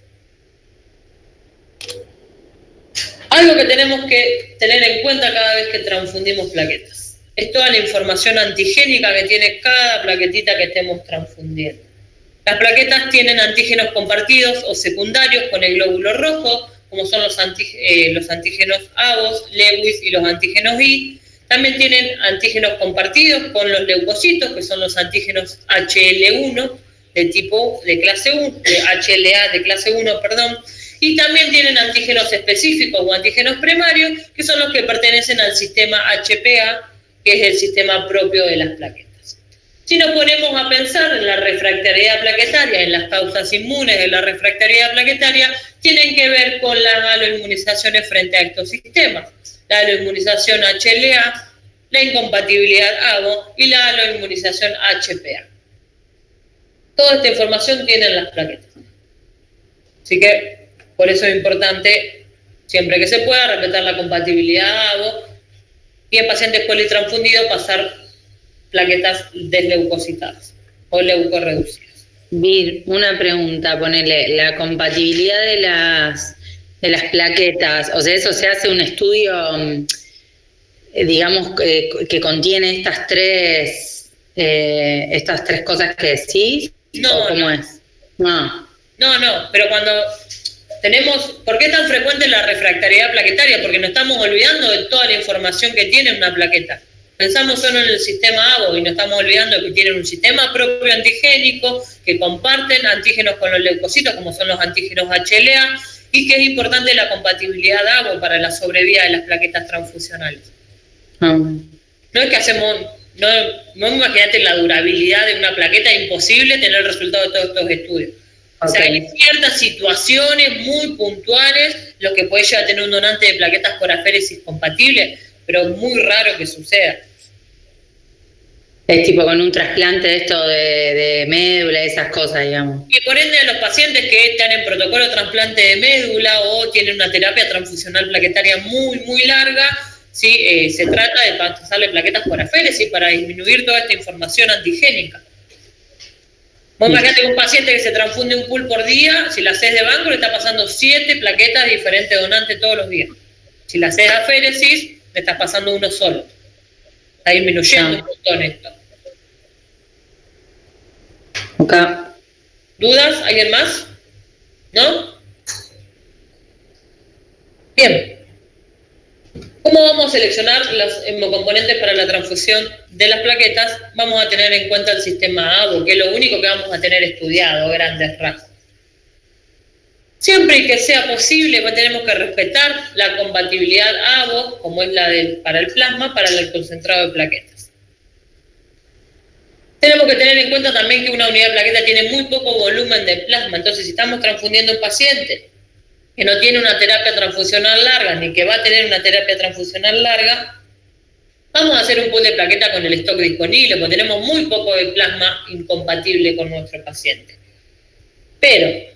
Algo que tenemos que tener en cuenta cada vez que transfundimos plaquetas es toda la información antigénica que tiene cada plaquetita que estemos transfundiendo. Las plaquetas tienen antígenos compartidos o secundarios con el glóbulo rojo, como son los antígenos ABOS, Lewis y los antígenos I. También tienen antígenos compartidos con los leucocitos, que son los antígenos HLA de clase 1, HLA de clase 1, perdón. Y también tienen antígenos específicos o antígenos primarios, que son los que pertenecen al sistema HPA, que es el sistema propio de las plaquetas. Si nos ponemos a pensar en la refractariedad plaquetaria, en las causas inmunes de la refractariedad plaquetaria, tienen que ver con las aloinmunizaciones frente a estos sistemas. La aloinmunización HLA, la incompatibilidad ABO y la aloinmunización HPA. Toda esta información tienen las plaquetas. Así que, por eso es importante, siempre que se pueda, respetar la compatibilidad ABO y en pacientes politransfundidos pasar plaquetas desleucocitadas o leucorreducidas. Vir, una pregunta, ponele, la compatibilidad de las plaquetas, o sea, eso se hace un estudio digamos, que contiene estas tres cosas que decís? No, ¿O cómo es? No. No, pero cuando tenemos, ¿por qué es tan frecuente la refractariedad plaquetaria? Porque nos estamos olvidando de toda la información que tiene una plaqueta. Pensamos solo en el sistema ABO y nos estamos olvidando que tienen un sistema propio antigénico, que comparten antígenos con los leucocitos, como son los antígenos HLA, y que es importante la compatibilidad ABO para la sobrevida de las plaquetas transfusionales. No es que hacemos, no imagínate la durabilidad de una plaqueta, es imposible tener el resultado de todos estos estudios. O sea, hay ciertas situaciones muy puntuales lo que puede llegar a tener un donante de plaquetas por aféresis compatible, pero es muy raro que suceda. Es tipo con un trasplante de esto de médula, esas cosas, digamos. Y por ende a los pacientes que están en protocolo de trasplante de médula o tienen una terapia transfusional plaquetaria muy, muy larga, ¿sí? Se trata de pasarle plaquetas por aféresis para disminuir toda esta información antigénica. Vos imagínate que un paciente que se transfunde un pool por día, si la haces de banco, le está pasando 7 plaquetas de diferentes donantes todos los días. Si la haces de aféresis, le estás pasando uno solo. Está disminuyendo un montón esto. Ok. ¿Dudas? ¿Alguien más? ¿No? Bien. ¿Cómo vamos a seleccionar los hemocomponentes para la transfusión de las plaquetas? Vamos a tener en cuenta el sistema ABO, que es lo único que vamos a tener estudiado, grandes rasgos. Siempre que sea posible, tenemos que respetar la compatibilidad ABO, como es la para el plasma, para el concentrado de plaquetas. Tenemos que tener en cuenta también que una unidad de plaqueta tiene muy poco volumen de plasma, entonces si estamos transfundiendo a un paciente que no tiene una terapia transfusional larga, ni que va a tener una terapia transfusional larga, vamos a hacer un pool de plaqueta con el stock disponible, porque tenemos muy poco de plasma incompatible con nuestro paciente. Pero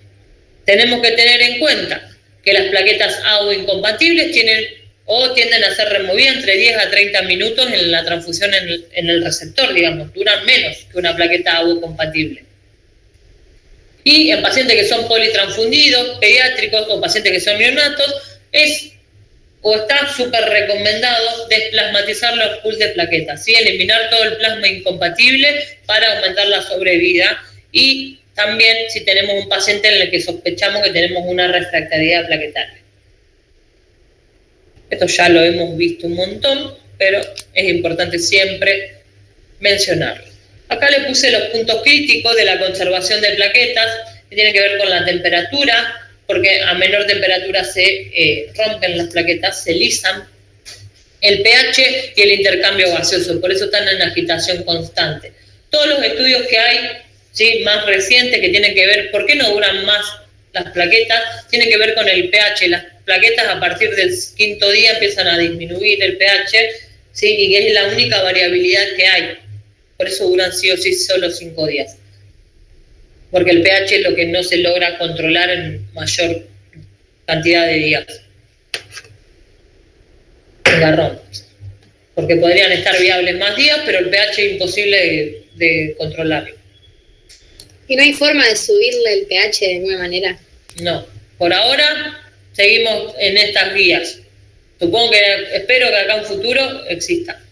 tenemos que tener en cuenta que las plaquetas ABO incompatibles tienden a ser removidas entre 10 a 30 minutos en la transfusión en el receptor, digamos, duran menos que una plaqueta ABO compatible. Y en pacientes que son politransfundidos, pediátricos o pacientes que son neonatos, está súper recomendado desplasmatizar los pools de plaquetas, ¿sí? Eliminar todo el plasma incompatible para aumentar la sobrevida y también si tenemos un paciente en el que sospechamos que tenemos una refractariedad plaquetaria. Esto ya lo hemos visto un montón, pero es importante siempre mencionarlo. Acá le puse los puntos críticos de la conservación de plaquetas, que tienen que ver con la temperatura, porque a menor temperatura se rompen las plaquetas, se lisan, el pH y el intercambio gaseoso, por eso están en agitación constante. Todos los estudios que hay, ¿sí?, más recientes que tienen que ver, ¿por qué no duran más las plaquetas? Tienen que ver con el pH. Las plaquetas a partir del 5º día empiezan a disminuir el pH, ¿sí?, y es la única variabilidad que hay. Por eso duran sí o sí solo 5 días. Porque el pH es lo que no se logra controlar en mayor cantidad de días. El garrón. Porque podrían estar viables más días, pero el pH es imposible de controlarlo. ¿Y no hay forma de subirle el pH de ninguna manera? No. Por ahora seguimos en estas guías. Espero que acá en futuro exista.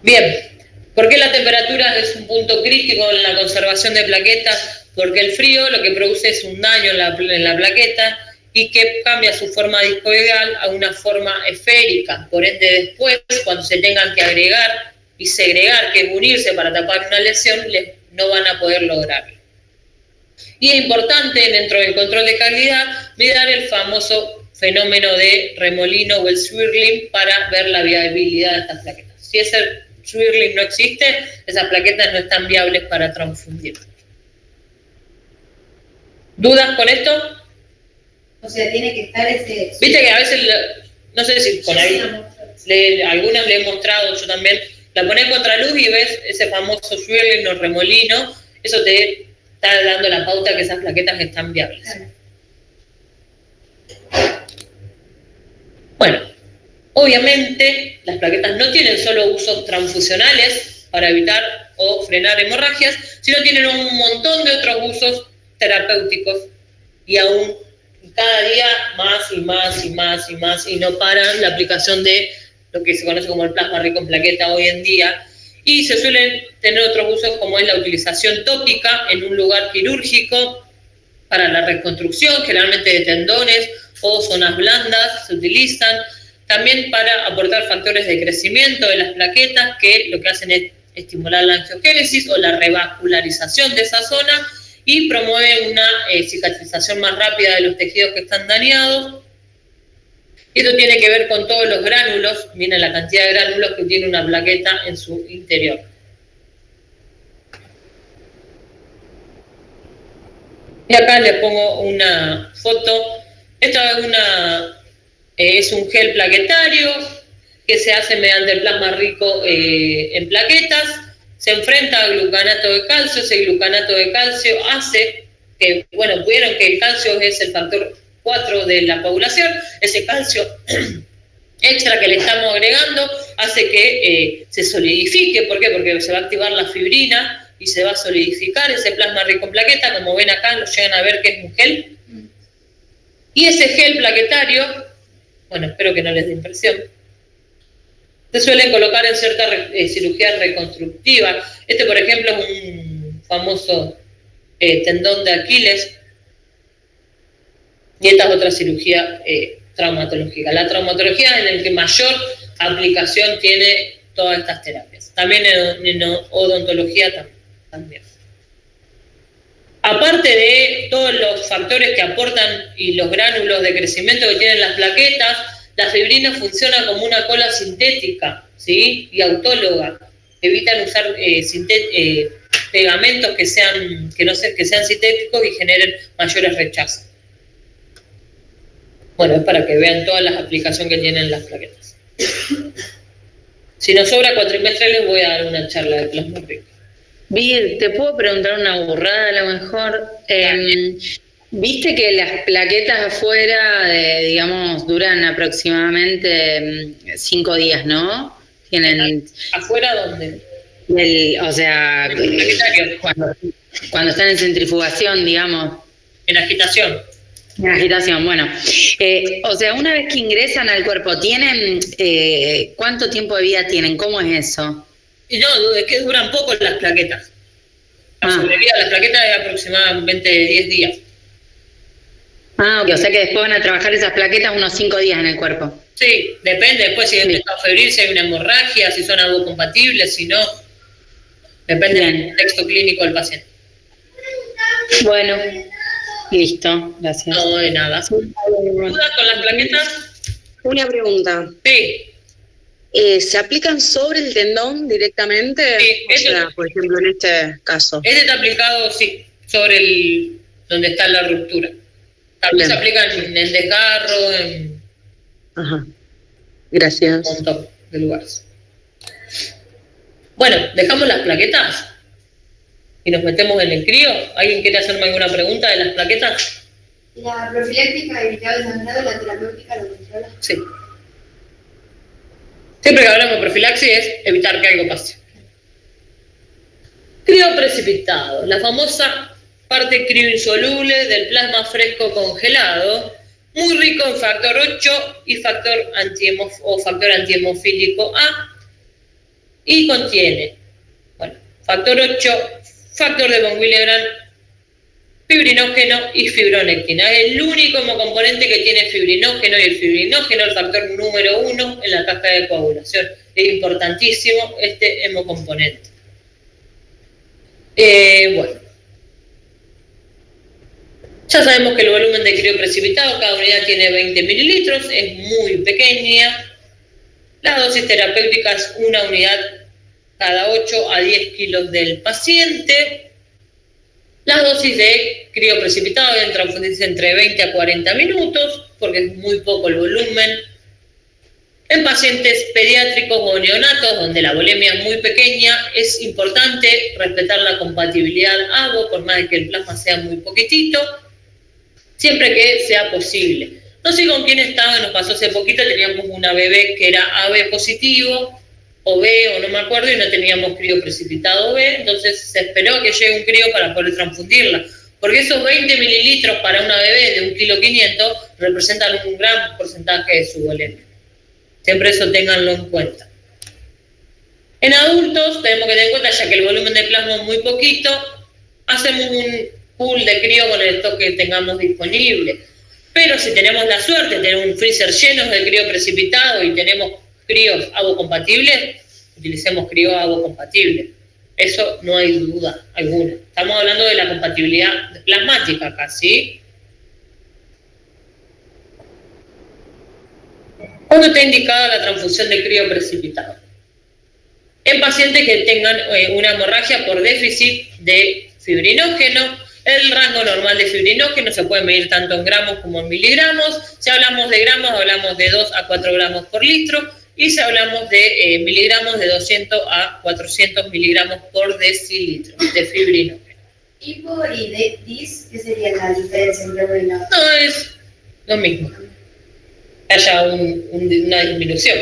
Bien, ¿por qué la temperatura es un punto crítico en la conservación de plaquetas? Porque el frío lo que produce es un daño en la plaqueta y que cambia su forma discoidal a una forma esférica. Por ende, después, cuando se tengan que agregar y segregar, que es unirse para tapar una lesión, no van a poder lograrlo. Y es importante, dentro del control de calidad, mirar el famoso fenómeno de remolino o el swirling para ver la viabilidad de estas plaquetas. Si ese swirling no existe, esas plaquetas no están viables para transfundir. ¿Dudas con esto? O sea, tiene que estar ese... Viste que a veces, no sé si con ahí, algunas le he mostrado, yo también, la pones contra luz y ves ese famoso swirling o remolino, eso te está dando la pauta que esas plaquetas están viables. Claro. Bueno, obviamente las plaquetas no tienen solo usos transfusionales para evitar o frenar hemorragias, sino tienen un montón de otros usos terapéuticos y aún Y cada día más y más y más y más, y no paran la aplicación de lo que se conoce como el plasma rico en plaqueta hoy en día. Y se suelen tener otros usos como es la utilización tópica en un lugar quirúrgico para la reconstrucción, generalmente de tendones o zonas blandas se utilizan. También para aportar factores de crecimiento de las plaquetas que lo que hacen es estimular la angiogénesis o la revascularización de esa zona y promueve una cicatrización más rápida de los tejidos que están dañados. Esto tiene que ver con todos los gránulos, miren la cantidad de gránulos que tiene una plaqueta en su interior. Y acá les pongo una foto. Esta es un gel plaquetario que se hace mediante el plasma rico en plaquetas. Se enfrenta a glucanato de calcio. Ese glucanato de calcio hace que, bueno, vieron que el calcio es el factor 4 de la coagulación. Ese calcio extra que le estamos agregando hace que se solidifique. ¿Por qué? Porque se va a activar la fibrina y se va a solidificar ese plasma rico en plaqueta. Como ven acá, lo llegan a ver que es un gel. Y ese gel plaquetario, bueno, espero que no les dé impresión, se suelen colocar en ciertas cirugías reconstructivas. Este, por ejemplo, es un famoso tendón de Aquiles. Y esta es otra cirugía traumatológica. La traumatología es en la que mayor aplicación tiene todas estas terapias. También en odontología también. Aparte de todos los factores que aportan y los gránulos de crecimiento que tienen las plaquetas, la fibrina funciona como una cola sintética, ¿sí? Y autóloga. Evitan usar pegamentos que sean sintéticos y generen mayores rechazos. Bueno, es para que vean todas las aplicaciones que tienen las plaquetas. Si nos sobra cuatrimestre, les voy a dar una charla de plasma rico. Vir, ¿te puedo preguntar una burrada a lo mejor? Viste que las plaquetas afuera, digamos, duran aproximadamente 5 días, ¿no? Tienen... ¿Afuera dónde? O sea, cuando están en centrifugación, digamos. En agitación. En agitación, bueno. O sea, una vez que ingresan al cuerpo, ¿tienen cuánto tiempo de vida tienen? ¿Cómo es eso? Y no, es que duran poco las plaquetas. La sobrevida de las plaquetas es aproximadamente 10 días. Ok, o sea que después van a trabajar esas plaquetas unos 5 días en el cuerpo. Sí, depende después si hay un estado febril, si hay una hemorragia, si son algo compatibles, si no. Depende del contexto clínico del paciente. Bueno, listo, gracias. No, de nada. ¿Dudas con las plaquetas? Una pregunta. Sí. ¿Se aplican sobre el tendón directamente? Sí, o sea, por ejemplo, en este caso. Este está aplicado, sí, sobre donde está la ruptura. También se aplican en el desgarro, en Ajá. Gracias. un montón de lugares. Bueno, dejamos las plaquetas y nos metemos en el crío. ¿Alguien quiere hacerme alguna pregunta de las plaquetas? La profiláctica evitaba el sangrado, la terapéutica lo controla. Sí. Siempre que hablamos de profilaxis es evitar que algo pase. Crío precipitado, la famosa parte crioinsoluble del plasma fresco congelado, muy rico en factor 8 y factor antihemofílico A, y contiene, bueno, factor 8, factor de von Willebrand, fibrinógeno y fibronectina. Es el único hemocomponente que tiene fibrinógeno, y el fibrinógeno es el factor número 1 en la caja de coagulación. Es importantísimo este hemocomponente. Bueno. Ya sabemos que el volumen de crío precipitado, cada unidad tiene 20 mililitros, es muy pequeña. La dosis terapéutica es una unidad cada 8 a 10 kilos del paciente. Las dosis de crío precipitado deben transfundirse entre 20 a 40 minutos, porque es muy poco el volumen. En pacientes pediátricos o neonatos, donde la volemia es muy pequeña, es importante respetar la compatibilidad ABO, por más de que el plasma sea muy poquitito, siempre que sea posible. No sé con quién estaba, nos pasó hace poquito, teníamos una bebé que era AB positivo, o B, o no me acuerdo, y no teníamos crío precipitado B, entonces se esperó a que llegue un crío para poder transfundirla, Porque esos 20 mililitros para una bebé de 1,5 kg representan un gran porcentaje de su volemia. Siempre eso ténganlo en cuenta. En adultos tenemos que tener en cuenta, ya que el volumen de plasma es muy poquito, hacemos un pool de crío con el stock que tengamos disponible. Pero si tenemos la suerte de tener un freezer lleno de crío precipitado y tenemos críos aguacompatibles, utilicemos crío aguacompatible. Eso no hay duda alguna. Estamos hablando de la compatibilidad plasmática acá, ¿sí? ¿Cuándo está indicada la transfusión de crío precipitado? En pacientes que tengan una hemorragia por déficit de fibrinógeno. El rango normal de fibrinógeno se puede medir tanto en gramos como en miligramos. Si hablamos de gramos, hablamos de 2 a 4 gramos por litro. Y si hablamos de miligramos, de 200 a 400 miligramos por decilitro de fibrinógeno. Hipo y dis, ¿qué sería la diferencia entre uno y otro? No, es lo mismo. Haya una disminución.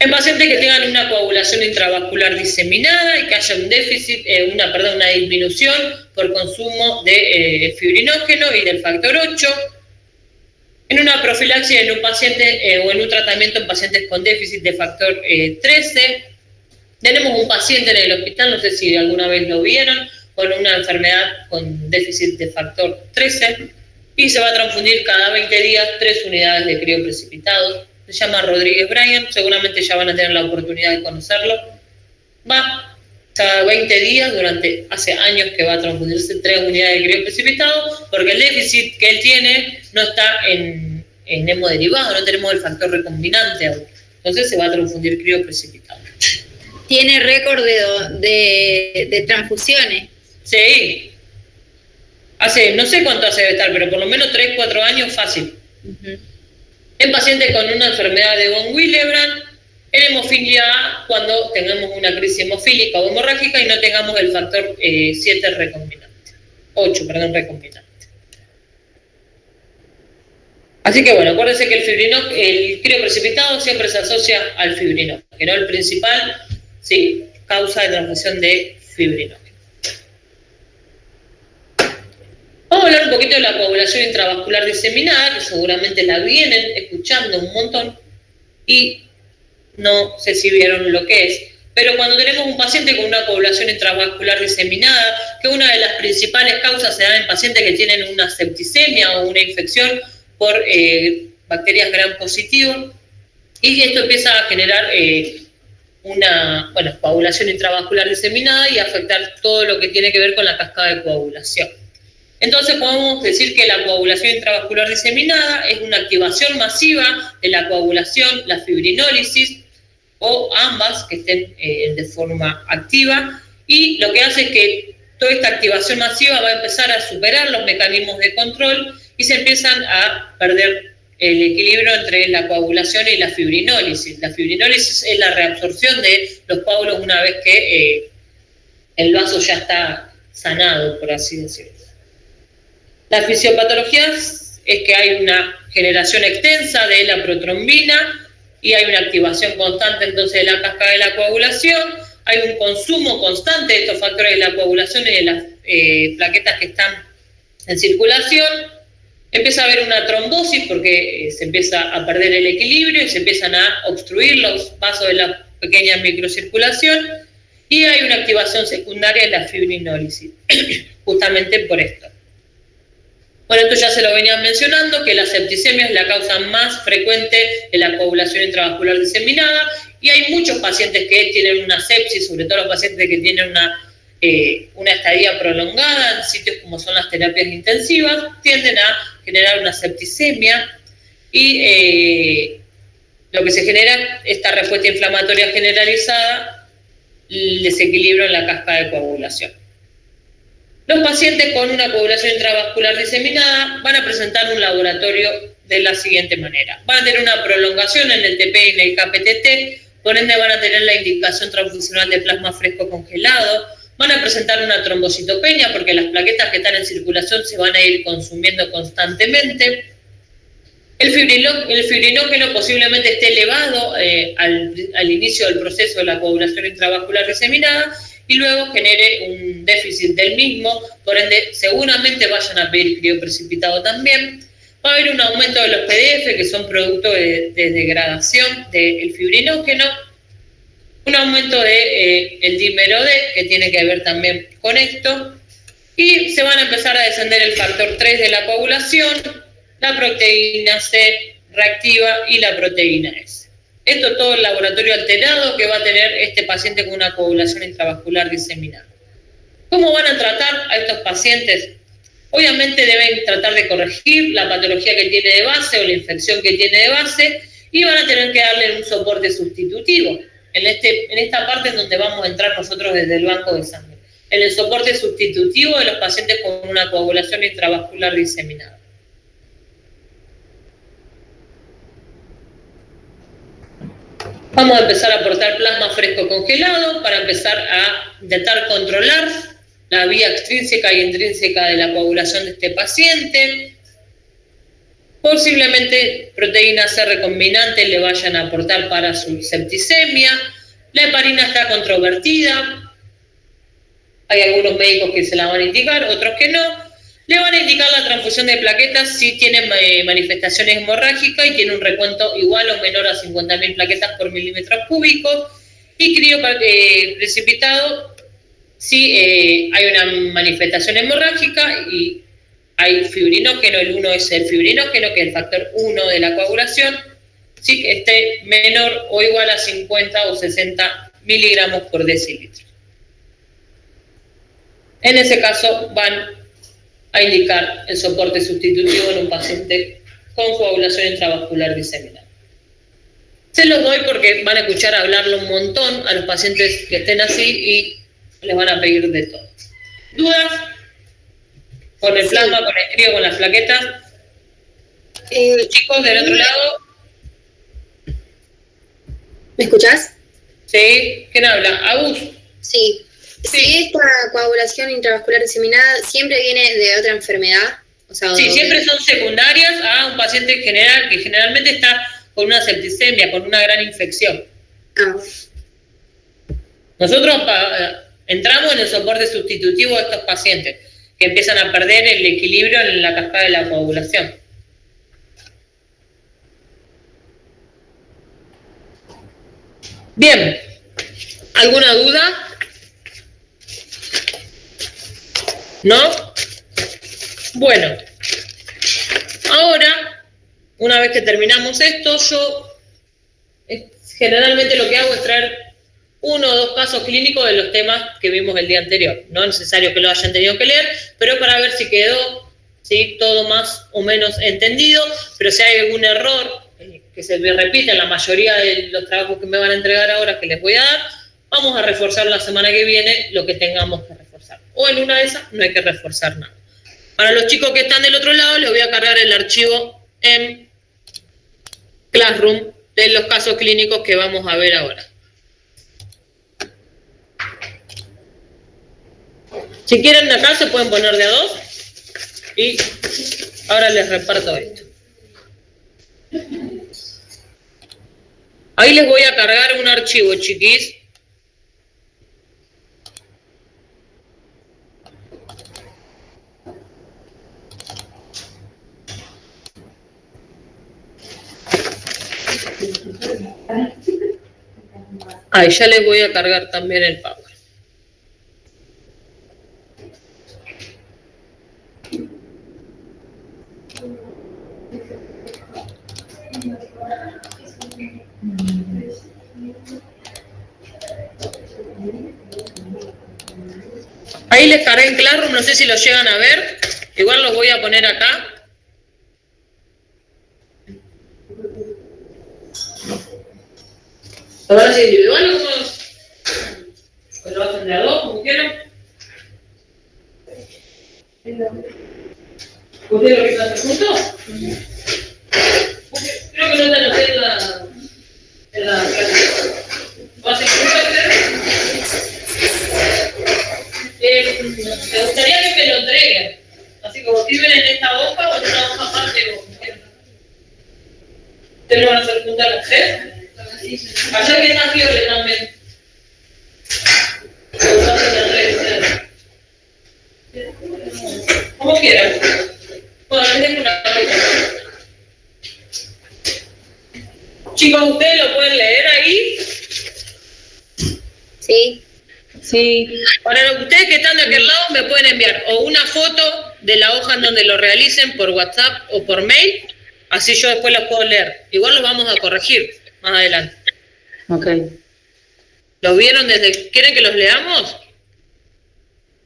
En pacientes que tengan una coagulación intravascular diseminada y que haya un déficit, una disminución por consumo de fibrinógeno y del factor 8. En una profilaxis en un paciente o en un tratamiento en pacientes con déficit de factor 13. Tenemos un paciente en el hospital, no sé si alguna vez lo vieron, con una enfermedad con déficit de factor 13 y se va a transfundir cada 20 días 3 unidades de crío precipitados. Se llama Rodríguez Bryan, seguramente ya van a tener la oportunidad de conocerlo. Va cada 20 días, hace años que va a transfundirse 3 unidades de crío precipitado, porque el déficit que él tiene no está en hemoderivados, no tenemos el factor recombinante aún. Entonces se va a transfundir crío precipitado. Tiene récord de transfusiones. Sí. No sé cuánto hace de estar, pero por lo menos 3, 4 años fácil. Uh-huh. En pacientes con una enfermedad de von Willebrand, en hemofilia A, cuando tengamos una crisis hemofílica o hemorrágica y no tengamos el factor 7 recombinante. 8, recombinante. Así que bueno, acuérdense que el crío precipitado siempre se asocia al fibrinógeno, que no el principal, sí, causa de transfusión de fibrinógeno. Vamos a hablar un poquito de la coagulación intravascular diseminada, que seguramente la vienen escuchando un montón y no sé si vieron lo que es. Pero cuando tenemos un paciente con una coagulación intravascular diseminada, que una de las principales causas se da en pacientes que tienen una septicemia o una infección por bacterias gram positivo, y esto empieza a generar una coagulación intravascular diseminada y afectar todo lo que tiene que ver con la cascada de coagulación. Entonces podemos decir que la coagulación intravascular diseminada es una activación masiva de la coagulación, la fibrinólisis, o ambas que estén de forma activa, y lo que hace es que toda esta activación masiva va a empezar a superar los mecanismos de control y se empiezan a perder el equilibrio entre la coagulación y la fibrinólisis. La fibrinólisis es la reabsorción de los coágulos una vez que el vaso ya está sanado, por así decirlo. La fisiopatología es que hay una generación extensa de la protrombina y hay una activación constante entonces de la cascada de la coagulación, hay un consumo constante de estos factores de la coagulación y de las plaquetas que están en circulación, empieza a haber una trombosis porque se empieza a perder el equilibrio y se empiezan a obstruir los vasos de la pequeña microcirculación y hay una activación secundaria de la fibrinólisis, justamente por esto. Bueno, esto ya se lo venían mencionando, que la septicemia es la causa más frecuente de la coagulación intravascular diseminada y hay muchos pacientes que tienen una sepsis, sobre todo los pacientes que tienen una estadía prolongada en sitios como son las terapias intensivas, tienden a generar una septicemia y lo que se genera, esta respuesta inflamatoria generalizada, el desequilibrio en la cascada de coagulación. Los pacientes con una coagulación intravascular diseminada van a presentar un laboratorio de la siguiente manera. Van a tener una prolongación en el TP y en el KPTT, por ende van a tener la indicación transfusional de plasma fresco congelado, van a presentar una trombocitopenia porque las plaquetas que están en circulación se van a ir consumiendo constantemente. El fibrinógeno posiblemente esté elevado al inicio del proceso de la coagulación intravascular diseminada y luego genere un déficit del mismo, por ende seguramente vayan a pedir crioprecipitado también. Va a haber un aumento de los PDF, que son producto de degradación del fibrinógeno, un aumento de el dímero D, que tiene que ver también con esto, y se van a empezar a descender el factor 3 de la coagulación, la proteína C reactiva y la proteína S. Esto todo el laboratorio alterado que va a tener este paciente con una coagulación intravascular diseminada. ¿Cómo van a tratar a estos pacientes? Obviamente deben tratar de corregir la patología que tiene de base o la infección que tiene de base y van a tener que darle un soporte sustitutivo. En esta parte en donde vamos a entrar nosotros desde el banco de sangre. En el soporte sustitutivo de los pacientes con una coagulación intravascular diseminada. Vamos a empezar a aportar plasma fresco congelado para empezar a intentar controlar la vía extrínseca y intrínseca de la coagulación de este paciente. Posiblemente proteína C recombinante le vayan a aportar para su septicemia. La heparina está controvertida. Hay algunos médicos que se la van a indicar, otros que no. Le van a indicar la transfusión de plaquetas si tiene manifestaciones hemorrágicas y tiene un recuento igual o menor a 50.000 plaquetas por milímetros cúbicos. Y crioprecipitado si hay una manifestación hemorrágica y hay fibrinógeno, el 1 es el fibrinógeno, que es el factor 1 de la coagulación, si esté menor o igual a 50 o 60 miligramos por decilitro. En ese caso van a indicar el soporte sustitutivo en un paciente con coagulación intravascular diseminada. Se los doy porque van a escuchar hablarlo un montón a los pacientes que estén así y les van a pedir de todo. ¿Dudas? ¿Con el plasma, con el crío, con las plaquetas? Chicos, del otro lado. ¿Me escuchás? Sí. ¿Quién habla? ¿Agus? Sí. Si esta coagulación intravascular diseminada siempre viene de otra enfermedad, o sea, sí, siempre son secundarias a un paciente general que generalmente está con una septicemia, con una gran infección. Nosotros entramos en el soporte sustitutivo de estos pacientes que empiezan a perder el equilibrio en la cascada de la coagulación. Bien, ¿alguna duda? ¿No? Bueno, ahora, una vez que terminamos esto, yo generalmente lo que hago es traer 1 o 2 casos clínicos de los temas que vimos el día anterior. No es necesario que lo hayan tenido que leer, pero para ver si quedó todo más o menos entendido, pero si hay algún error que se me repite en la mayoría de los trabajos que me van a entregar ahora que les voy a dar, vamos a reforzar la semana que viene lo que tengamos que reforzar. O en una de esas no hay que reforzar nada. Para los chicos que están del otro lado, les voy a cargar el archivo en Classroom de los casos clínicos que vamos a ver ahora. Si quieren acá se pueden poner de a 2 y ahora les reparto esto. Ahí les voy a cargar un archivo, chiquis. Ahí ya les voy a cargar también el Power. Ahí les cargué en Classroom, no sé si lo llegan a ver. Igual los voy a poner acá. Ahora sí, individual, o lo hacen de a 2, como quieran. ¿Ustedes lo quieren hacer juntos? Creo que no están haciendo en la clase. ¿Lo hacen juntos ustedes? Me gustaría que me lo entreguen. Así como escriben en esta hoja o en una hoja aparte. ¿Ustedes lo van a hacer juntos a los 3? Allá que está Fiore también. Chicos, ¿ustedes lo pueden leer ahí? Sí. Sí. Para ustedes que están de aquel lado me pueden enviar o una foto de la hoja en donde lo realicen por WhatsApp o por mail, así yo después los puedo leer. Igual los vamos a corregir más adelante. Ok. ¿Los vieron desde? ¿Quieren que los leamos?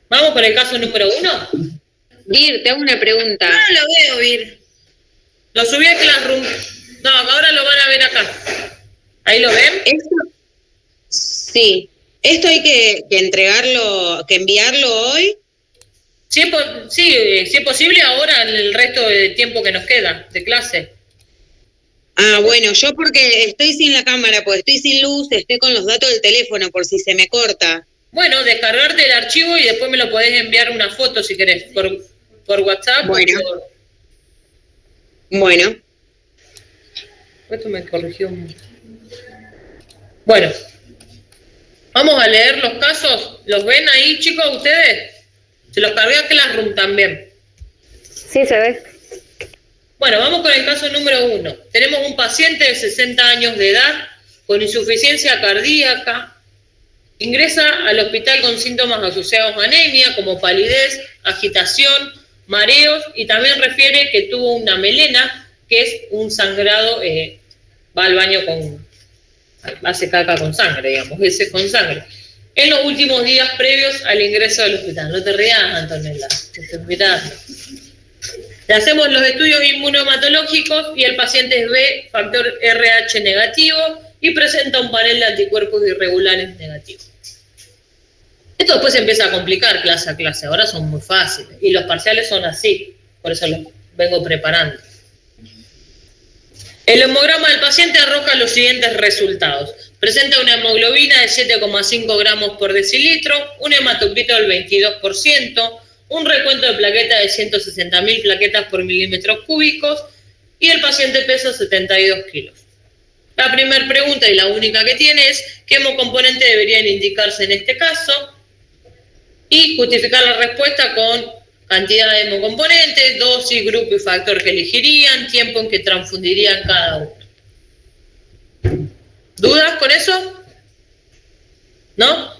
Vamos con el caso número 1. Vir, te hago una pregunta. No lo veo, Vir. Lo subí a Classroom. No, ahora lo van a ver acá. ¿Ahí lo ven? Sí. ¿Esto hay que entregarlo, que enviarlo hoy? Si es posible ahora en el resto del tiempo que nos queda de clase. Ah, bueno, yo porque estoy sin la cámara, porque estoy sin luz, estoy con los datos del teléfono por si se me corta. Bueno, descargarte el archivo y después me lo podés enviar una foto si querés, por WhatsApp. Bueno. Bueno. Esto me corrigió. Bueno. Vamos a leer los casos. ¿Los ven ahí, chicos, ustedes? Se los cargué a Classroom también. Sí, se ve. Bueno, vamos con el caso número 1. Tenemos un paciente de 60 años de edad con insuficiencia cardíaca. Ingresa al hospital con síntomas asociados a anemia, como palidez, agitación, mareos, y también refiere que tuvo una melena, que es un sangrado, va al baño hace caca con sangre, digamos, ese con sangre. En los últimos días previos al ingreso al hospital. No te rías, Antonella, te estoy mirando. Le hacemos los estudios inmunohematológicos y el paciente es B, factor RH negativo, y presenta un panel de anticuerpos irregulares negativos. Esto después se empieza a complicar clase a clase, ahora son muy fáciles, y los parciales son así, por eso los vengo preparando. El hemograma del paciente arroja los siguientes resultados. Presenta una hemoglobina de 7,5 gramos por decilitro, un hematocrito del 22%, un recuento de plaquetas de 160.000 plaquetas por milímetros cúbicos, y el paciente pesa 72 kilos. La primera pregunta, y la única que tiene, es ¿qué hemocomponente deberían indicarse en este caso? Y justificar la respuesta con cantidad de hemocomponentes, dosis, grupo y factor que elegirían, tiempo en que transfundirían cada uno. ¿Dudas con eso? ¿No?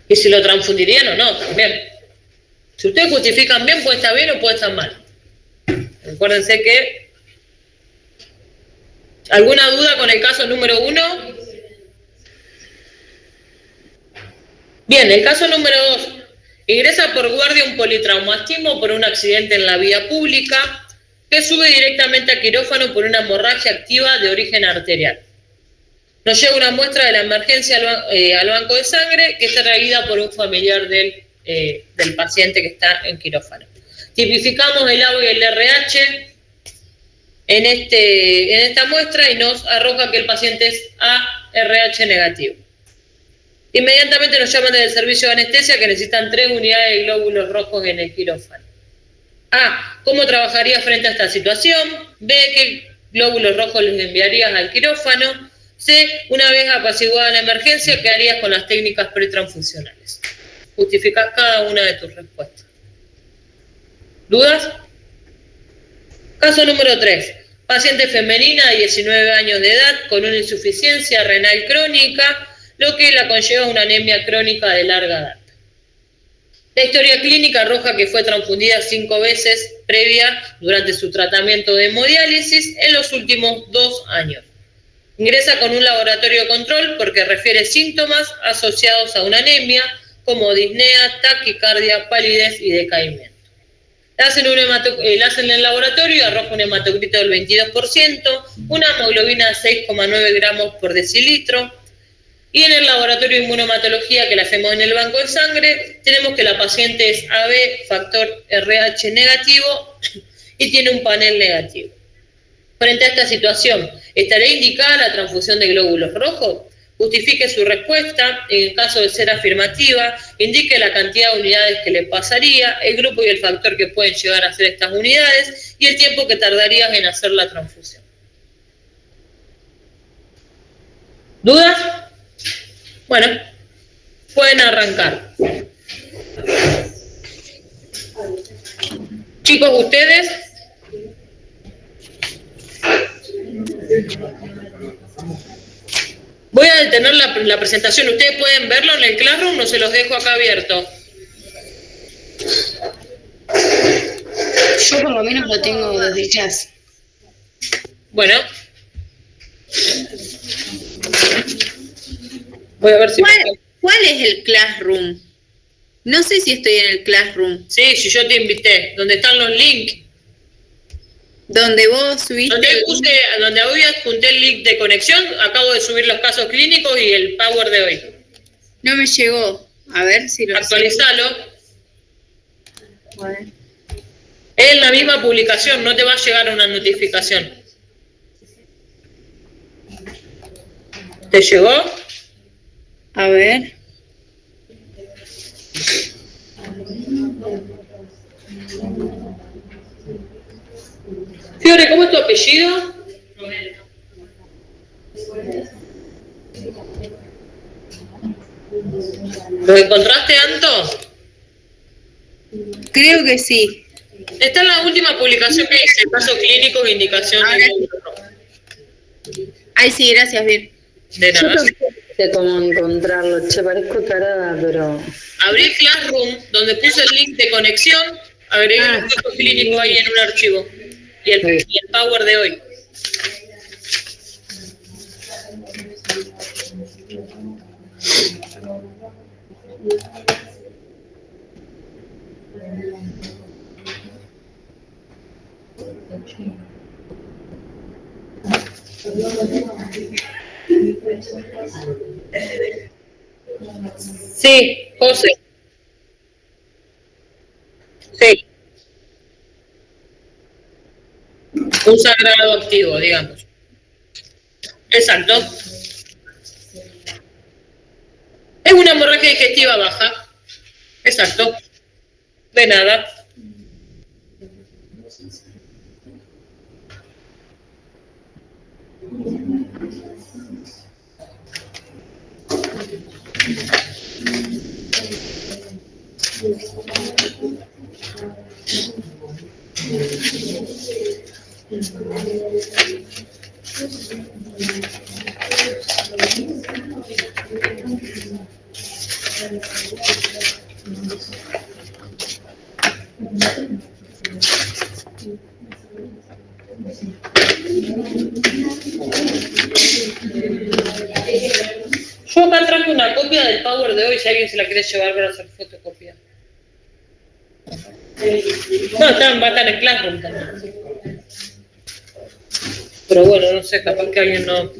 ¿Y si lo transfundirían o no? También. Si ustedes justifican bien, puede estar bien o puede estar mal. Recuérdense que... ¿Alguna duda con el caso número 1? Bien, el caso número 2. Ingresa por guardia un politraumatismo por un accidente en la vía pública que sube directamente a quirófano por una hemorragia activa de origen arterial. Nos llega una muestra de la emergencia al banco de sangre que está traída por un familiar del paciente que está en quirófano. Tipificamos el ABO y el RH en esta muestra y nos arroja que el paciente es ARH negativo. Inmediatamente nos llaman del servicio de anestesia que necesitan 3 unidades de glóbulos rojos en el quirófano. A. ¿Cómo trabajarías frente a esta situación? B. ¿Qué glóbulos rojos les enviarías al quirófano? C. Una vez apaciguada la emergencia, ¿qué harías con las técnicas pretransfusionales? Justificás cada una de tus respuestas. ¿Dudas? Caso número 3. Paciente femenina de 19 años de edad con una insuficiencia renal crónica, lo que la conlleva a una anemia crónica de larga data. La historia clínica arroja que fue transfundida 5 veces previa durante su tratamiento de hemodiálisis en los últimos 2 años. Ingresa con un laboratorio de control porque refiere síntomas asociados a una anemia como disnea, taquicardia, palidez y decaimiento. Le hacen en el laboratorio y arroja un hematocrito del 22%, una hemoglobina de 6,9 gramos por decilitro. Y en el laboratorio de inmunohematología que le hacemos en el banco de sangre, tenemos que la paciente es AB, factor RH negativo, y tiene un panel negativo. Frente a esta situación, ¿estará indicada la transfusión de glóbulos rojos? Justifique su respuesta, en caso de ser afirmativa, indique la cantidad de unidades que le pasaría, el grupo y el factor que pueden llegar a ser estas unidades, y el tiempo que tardarías en hacer la transfusión. ¿Dudas? Bueno, pueden arrancar. Chicos, ¿ustedes? Voy a detener la presentación. ¿Ustedes pueden verlo en el Classroom o se los dejo acá abierto? Yo por lo menos lo tengo desde clase. Bueno. Voy a ver si... ¿Cuál es el Classroom? No sé si estoy en el Classroom. Sí, si yo te invité. ¿Dónde están los links? Donde vos subiste. Donde hoy adjunté el link de conexión, acabo de subir los casos clínicos y el Power de hoy. No me llegó. A ver si lo actualizalo. A ver. Es la misma publicación, no te va a llegar una notificación. ¿Te llegó? A ver. Fiore, ¿cómo es tu apellido? ¿Lo encontraste, Anto? Creo que sí. Esta es la última publicación que hice, casos clínicos e indicación de... Ay, sí, gracias, Vir. De nada. Yo tampoco sé cómo encontrarlo, che, parezco tarada, pero... Abrí Classroom, donde puse el link de conexión, agregué los casos clínicos ahí en un archivo. Y el Power de hoy. Sí, José. Sí. Un sangrado activo, digamos. Exacto. Es una hemorragia digestiva baja. Exacto. De nada. Yo acá traje una copia del Power de hoy, si alguien se la quiere llevar para hacer fotocopia. No, va a estar en Classroom también. Pero bueno, no sé, capaz que alguien no...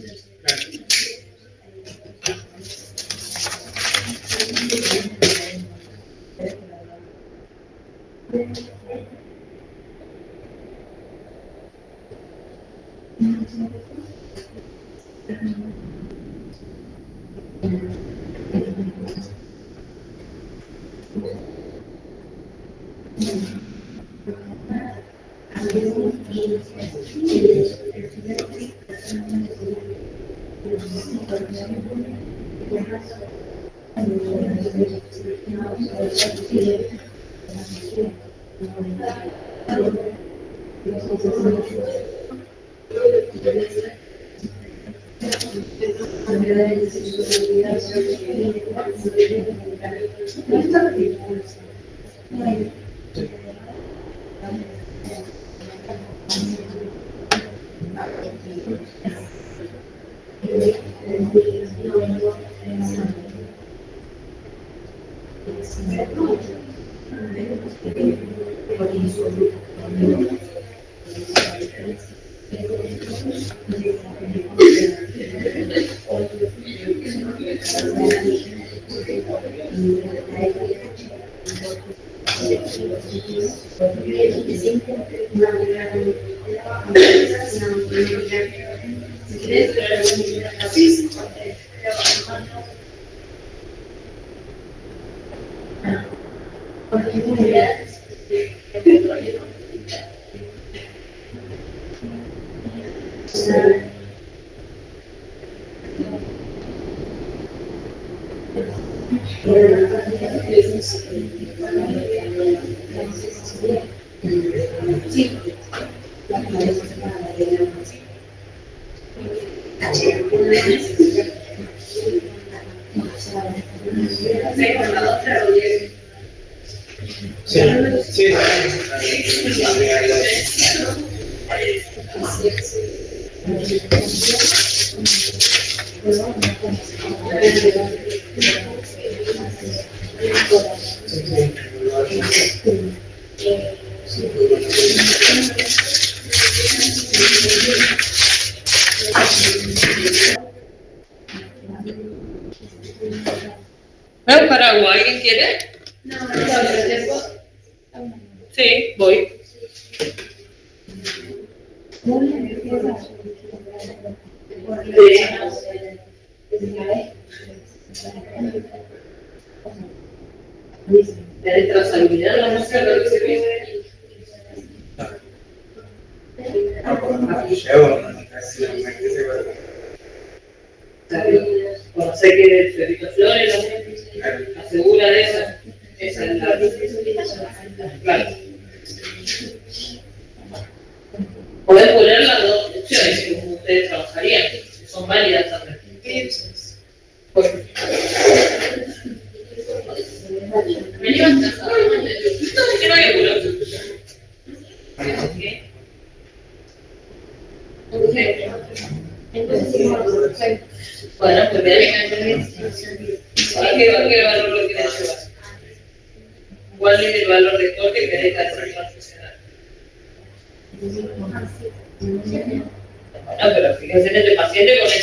Paraguay, ¿alguien quiere? Sí, voy. La trazabilidad de la música lo que se ve. Bueno, sé que Federico Flores asegura de eso. Esa es la. Claro. Poder poner las dos opciones que ustedes trabajarían, que son válidas también. Bueno. Me levantas. Que no hay apuro. Bueno, pues bien. ¿A qué valor lo quieres llevar? ¿Cuál es el valor de corte que deja de ser funcional? Bueno, pero fíjense en este paciente con este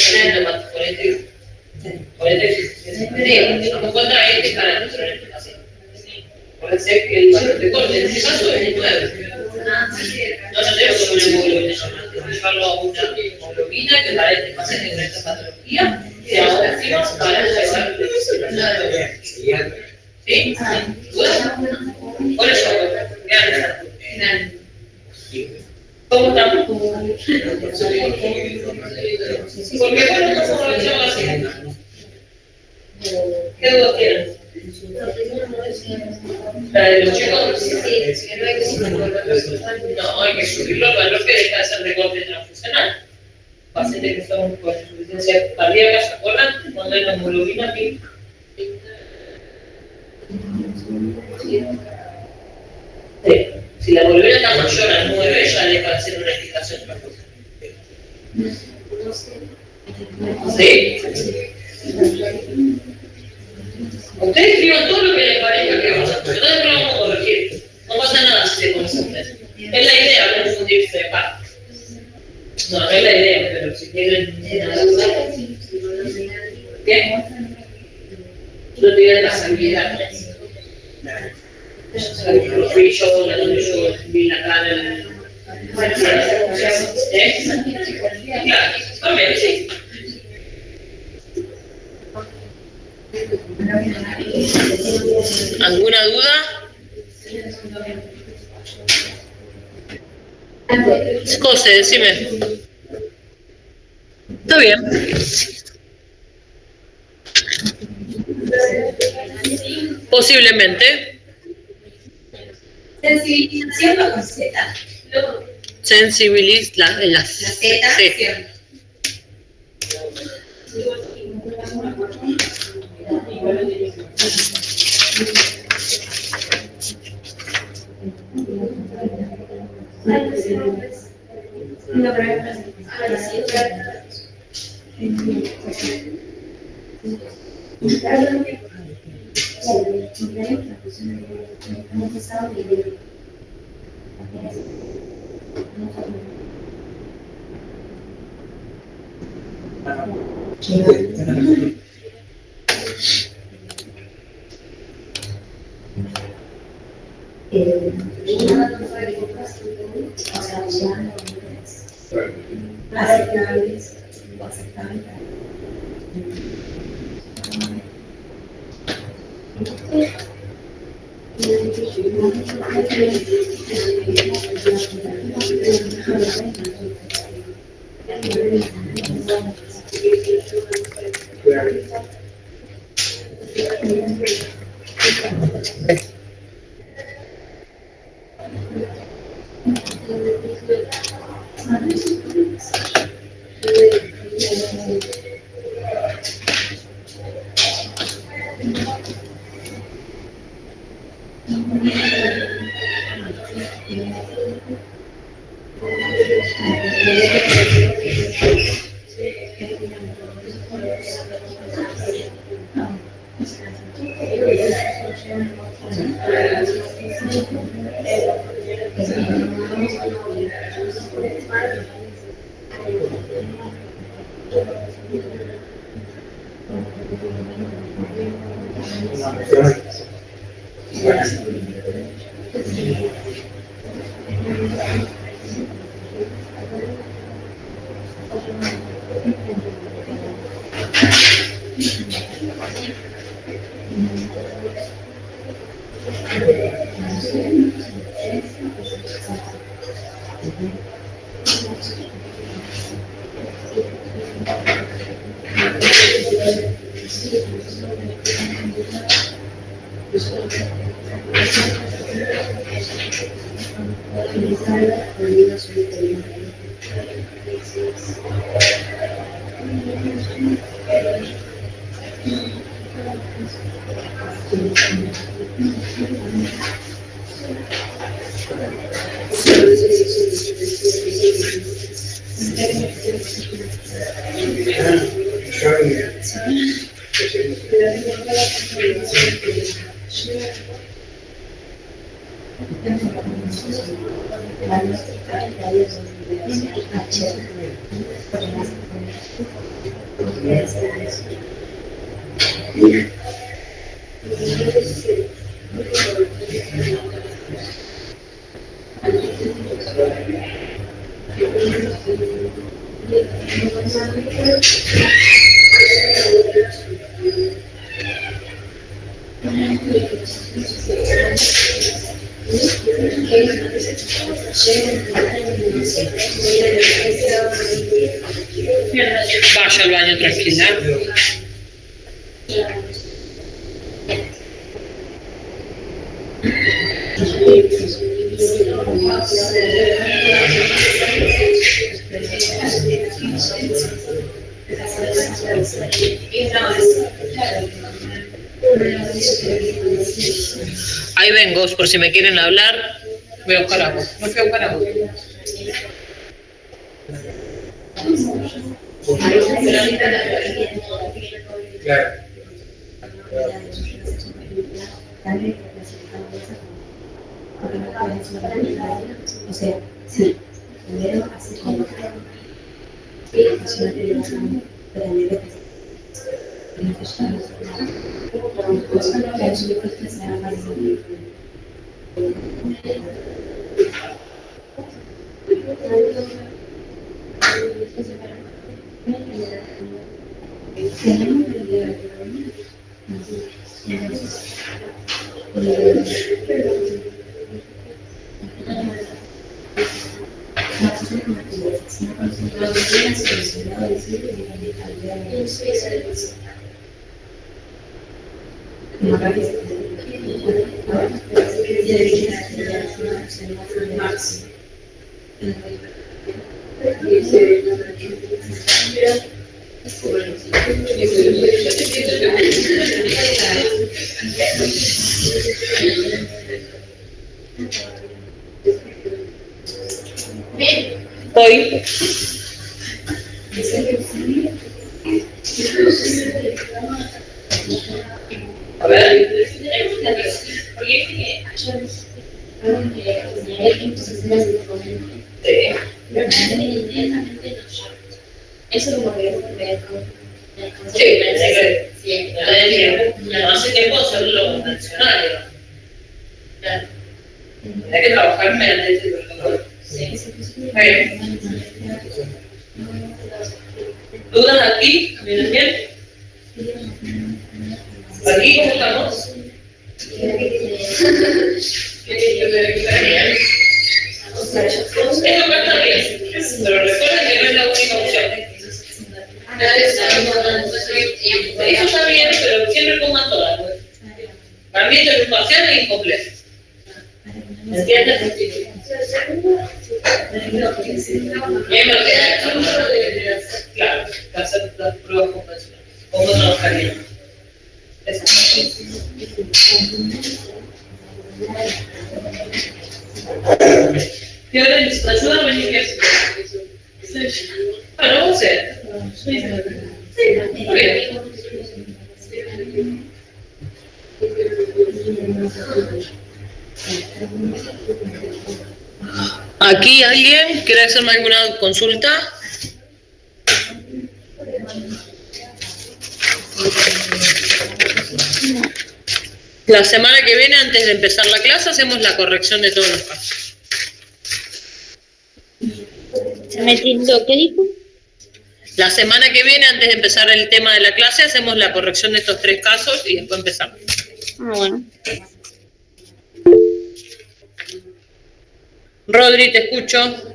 no me encuentra este parámetro en este paciente. Puede ser que el valor de corte en este caso es el 9. No lo tengo como una hemoglobina llamante, llevarlo a una hemoglobina que para este paciente con esta patología sea óptima para llevar. ¿Sí? Por eso, vean. ¿Cómo estamos? Porque bueno, ¿cómo lo echamos así? ¿Qué dudas tienen? ¿La de los chicos? No, hay que subirlo al valor que deja de ser de corte transfusional. Pacientes que son con insuficiencia cardíaca, ¿se acuerdan? Cuando hay la hemoglobina aquí. Sí. Si la hemoglobina está mayor a 9, ya deja de ser una indicación transfusional. ¿Sí? Ustedes escriban todo lo que les parezca que vamos a hacer. Nosotros lo vamos a corregir. No pasa nada si se conoce ustedes. Es la idea confundirse de parte. No es la idea, pero si quieren una duda. ¿Qué? No tienen las habilidades. Fui yo, la donde yo vi la cara en el. Claro, también, sí. ¿Alguna duda? José, decime. Está bien. Posiblemente. Sensibilización o con Z. Sensibiliza la Z. Vaya al baño tranquila. Ahí vengo, por si me quieren hablar. Voy a buscar agua. No fui a buscar agua. Claro. O sea, sí, primero hacer como Hoy. A ver. Eso como que hace tiempo hacerlo convencional. Hay que trabajar mediante este protocolo. ¿Dudas aquí? ¿Vienen bien? ¿Aquí cómo estamos? Esto acá está bien, pero recuerden que no es la única opción. Eso está bien, pero siempre pongan todas. Para mí esto es un parcial e incompleto. ¿Entiendes? Claro, hacer las pruebas convencionales. ¿Cómo trabajarían? Eso. Fiore, ¿necesitas ayuda? Vení, ¿qué haces? Bueno, vos sé. ¿Aquí alguien quiere hacerme alguna consulta? La semana que viene, antes de empezar la clase, hacemos la corrección de todos los casos. ¿Me entiendo qué dijo? La semana que viene, antes de empezar el tema de la clase, hacemos la corrección de estos 3 casos y después empezamos. Ah, bueno. Rodri, te escucho.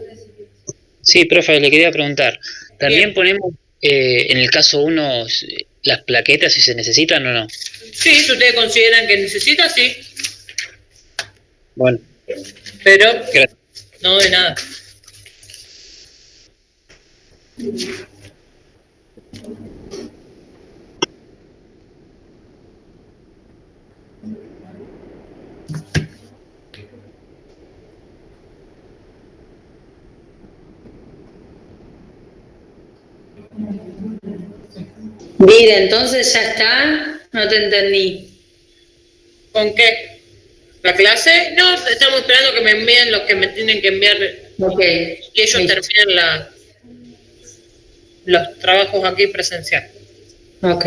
Sí, profe, le quería preguntar. ¿También Bien. ponemos en el caso 1 las plaquetas si se necesitan o no? Sí, si ustedes consideran que necesita, sí. Bueno, Pero gracias. no de nada. Mira, entonces ya está. No te entendí. ¿Con qué? ¿La clase? No, estamos esperando que me envíen los que me tienen que enviar Ok. y ellos Listo. terminen los trabajos aquí presencial. Ok.